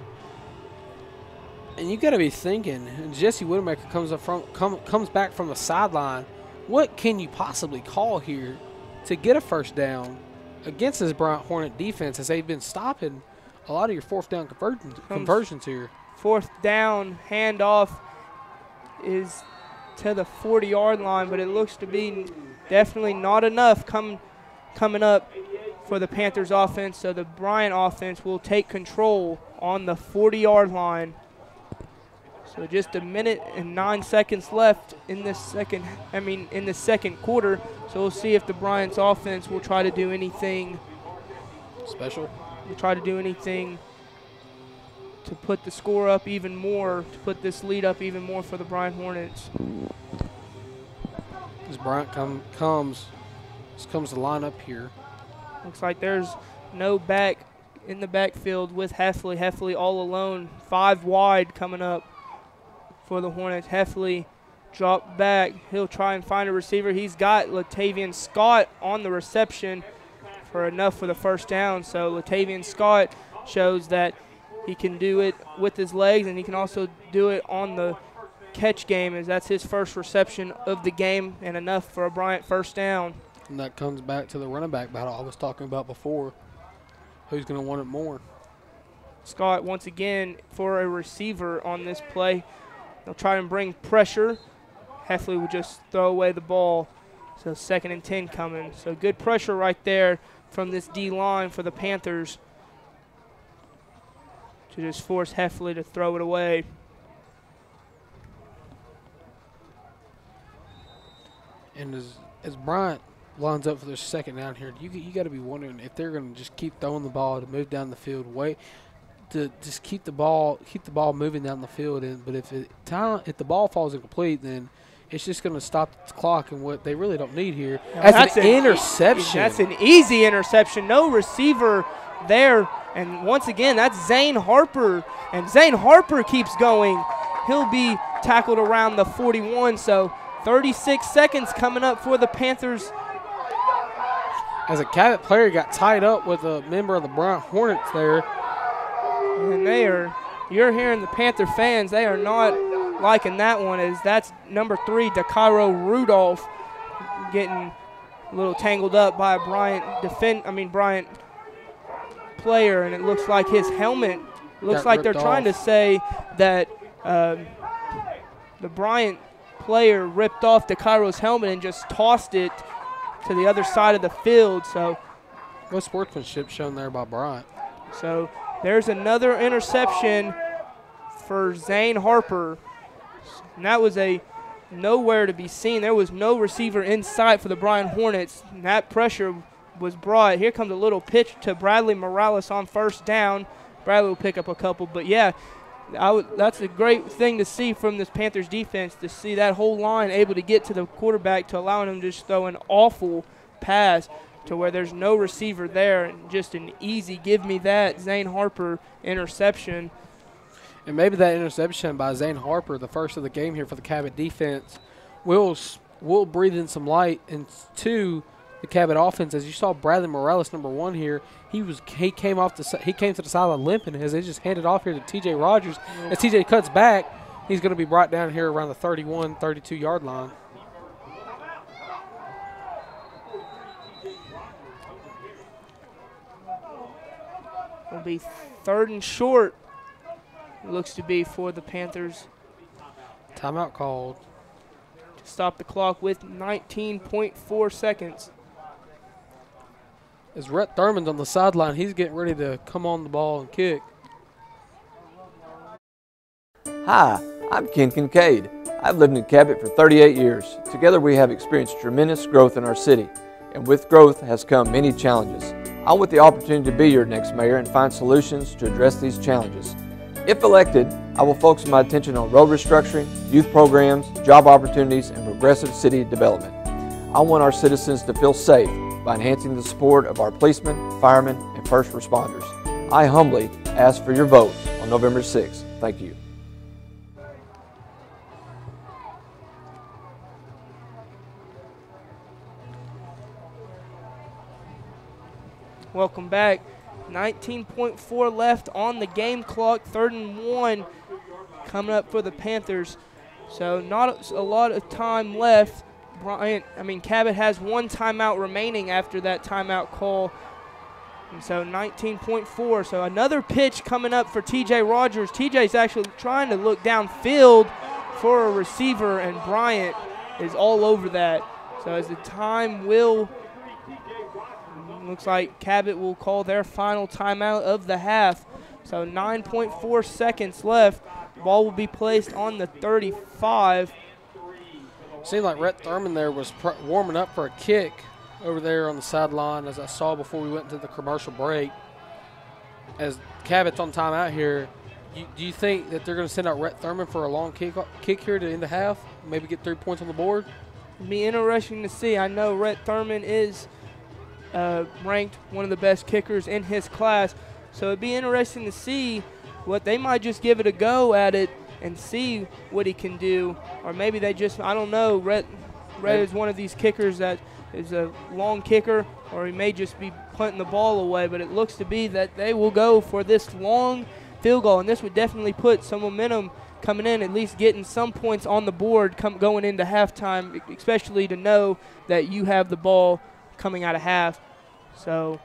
And you got to be thinking, Jesse Widowmaker comes back from the sideline. What can you possibly call here to get a first down against this Bryant Hornet defense, as they've been stopping a lot of your 4th down conversions here? 4th down handoff is to the 40-yard line, but it looks to be definitely not enough coming up for the Panthers offense. So the Bryant offense will take control on the 40-yard line. So just a minute and 9 seconds left in this second quarter. So we'll see if the Bryant's offense will try to do anything special. We'll try to do anything to put the score up even more, to put this lead up even more for the Bryant Hornets. As Bryant comes to line up here. Looks like there's no back in the backfield with Heffley. Heffley all alone, 5 wide coming up for the Hornets. Heffley dropped back. He'll try and find a receiver. He's got Latavian Scott on the reception for enough for the first down. So Latavian Scott shows that he can do it with his legs, and he can also do it on the catch game, as that's his first reception of the game, and enough for a Bryant first down. And that comes back to the running back battle I was talking about before. Who's going to want it more? Scott once again for a receiver on this play. They'll try and bring pressure. Heffley will just throw away the ball. So 2nd and 10 coming. So good pressure right there from this D-line for the Panthers to just force Heffley to throw it away. And as Bryant lines up for their 2nd down here, you got to be wondering if they're going to just keep throwing the ball to move down the field, to just keep the ball moving down the field. But if the ball falls incomplete, then it's just going to stop the clock, and what they really don't need here. That's an interception. That's an easy interception. No receiver there. And once again, that's Zane Harper. And Zane Harper keeps going. He'll be tackled around the 41. So 36 seconds coming up for the Panthers. As a Cabot player got tied up with a member of the Bryant Hornets there. And you're hearing the Panther fans, they are not liking that one, as that's number 3, DeCairo Rudolph, getting a little tangled up by a Bryant player, and it looks like his helmet, looks like they're trying to say that the Bryant player ripped off DeCairo's helmet and just tossed it to the other side of the field. So no sportsmanship shown there by Bryant. So there's another interception for Zane Harper. And that was nowhere to be seen. There was no receiver in sight for the Bryant Hornets. And that pressure was brought. Here comes a little pitch to Bradley Morales on 1st down. Bradley will pick up a couple. But, yeah, that's a great thing to see from this Panthers defense, to see that whole line able to get to the quarterback, to allowing him to just throw an awful pass to where there's no receiver there, and just an easy give me that Zane Harper interception. And maybe that interception by Zane Harper, the first of the game here for the Cabot defense, will breathe in some light into the Cabot offense. As you saw Bradley Morales, number 1 here, he came to the sideline limping, as they just handed off here to TJ Rogers. As TJ cuts back, he's going to be brought down here around the 31, 32-yard line. It'll be 3rd and short, looks to be, for the Panthers. Timeout called. To stop the clock with 19.4 seconds. As Rhett Thurman's on the sideline, he's getting ready to come on the ball and kick. Hi, I'm Ken Kincaid. I've lived in Cabot for 38 years. Together we have experienced tremendous growth in our city, and with growth has come many challenges. I want the opportunity to be your next mayor and find solutions to address these challenges. If elected, I will focus my attention on road restructuring, youth programs, job opportunities, and progressive city development. I want our citizens to feel safe by enhancing the support of our policemen, firemen, and first responders. I humbly ask for your vote on November 6th. Thank you. Welcome back. 19.4 left on the game clock. 3rd and 1 coming up for the Panthers. So not a lot of time left. Cabot has 1 timeout remaining after that timeout call. And so 19.4. So another pitch coming up for TJ Rogers. TJ's actually trying to look downfield for a receiver, and Bryant is all over that. So as the time will, looks like Cabot will call their final timeout of the half. So 9.4 seconds left. Ball will be placed on the 35. Seemed like Rhett Thurman there was warming up for a kick over there on the sideline, as I saw before we went into the commercial break. As Cabot's on timeout here, do you think that they're going to send out Rhett Thurman for a long kick here to end the half, maybe get 3 points on the board? It'll be interesting to see. I know Rhett Thurman is ranked one of the best kickers in his class, so it'd be interesting to see what they might just give it a go at it and see what he can do, or maybe they just, I don't know. Rhett is one of these kickers that is a long kicker, or he may just be punting the ball away, but it looks to be that they will go for this long field goal, and this would definitely put some momentum coming in, at least getting some points on the board going into halftime, especially to know that you have the ball coming out of half. So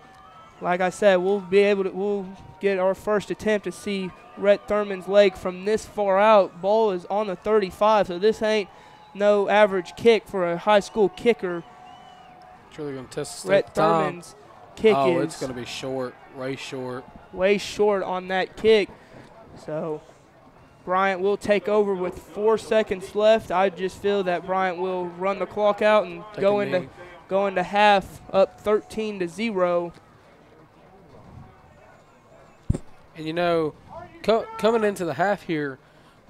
like I said, we'll get our first attempt to see Rhett Thurman's leg from this far out. Ball is on the 35, so this ain't no average kick for a high school kicker. It's really going to test the Rhett Thurman's kick is it's going to be short, way short. Way short on that kick. So Bryant will take over with 4 seconds left. I just feel that Bryant will run the clock out and go into half up 13-0. And, you know, coming into the half here,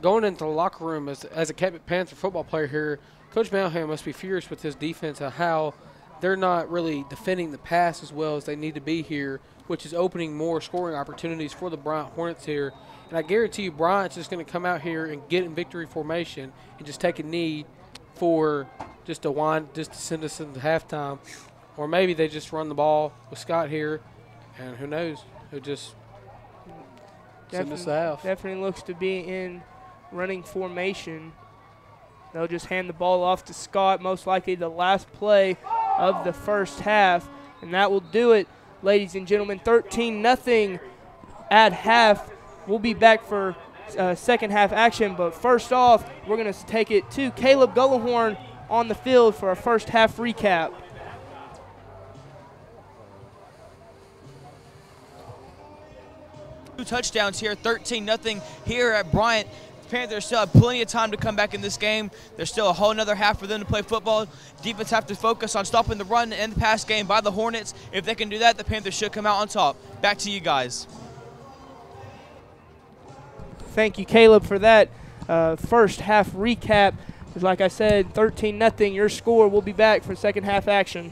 going into the locker room as a Cabot Panther football player here, Coach Malham must be furious with his defense and how they're not really defending the pass as well as they need to be here, which is opening more scoring opportunities for the Bryant Hornets here. And I guarantee you Bryant's just going to come out here and get in victory formation and just take a knee for just to send us into halftime. Or maybe they just run the ball with Scott here, and who knows, he'll just send us to half. Definitely looks to be in running formation. They'll just hand the ball off to Scott, most likely the last play of the first half. And that will do it, ladies and gentlemen. 13-0 at half. We'll be back for second half action. But first off, we're going to take it to Caleb Gullahorn on the field for our first half recap. Two touchdowns here, 13-0 here at Bryant. Panthers still have plenty of time to come back in this game. There's still a whole nother half for them to play football. Defense have to focus on stopping the run and the pass game by the Hornets. If they can do that, the Panthers should come out on top. Back to you guys. Thank you, Caleb, for that first half recap. Like I said, 13-0 your score. We'll be back for second half action.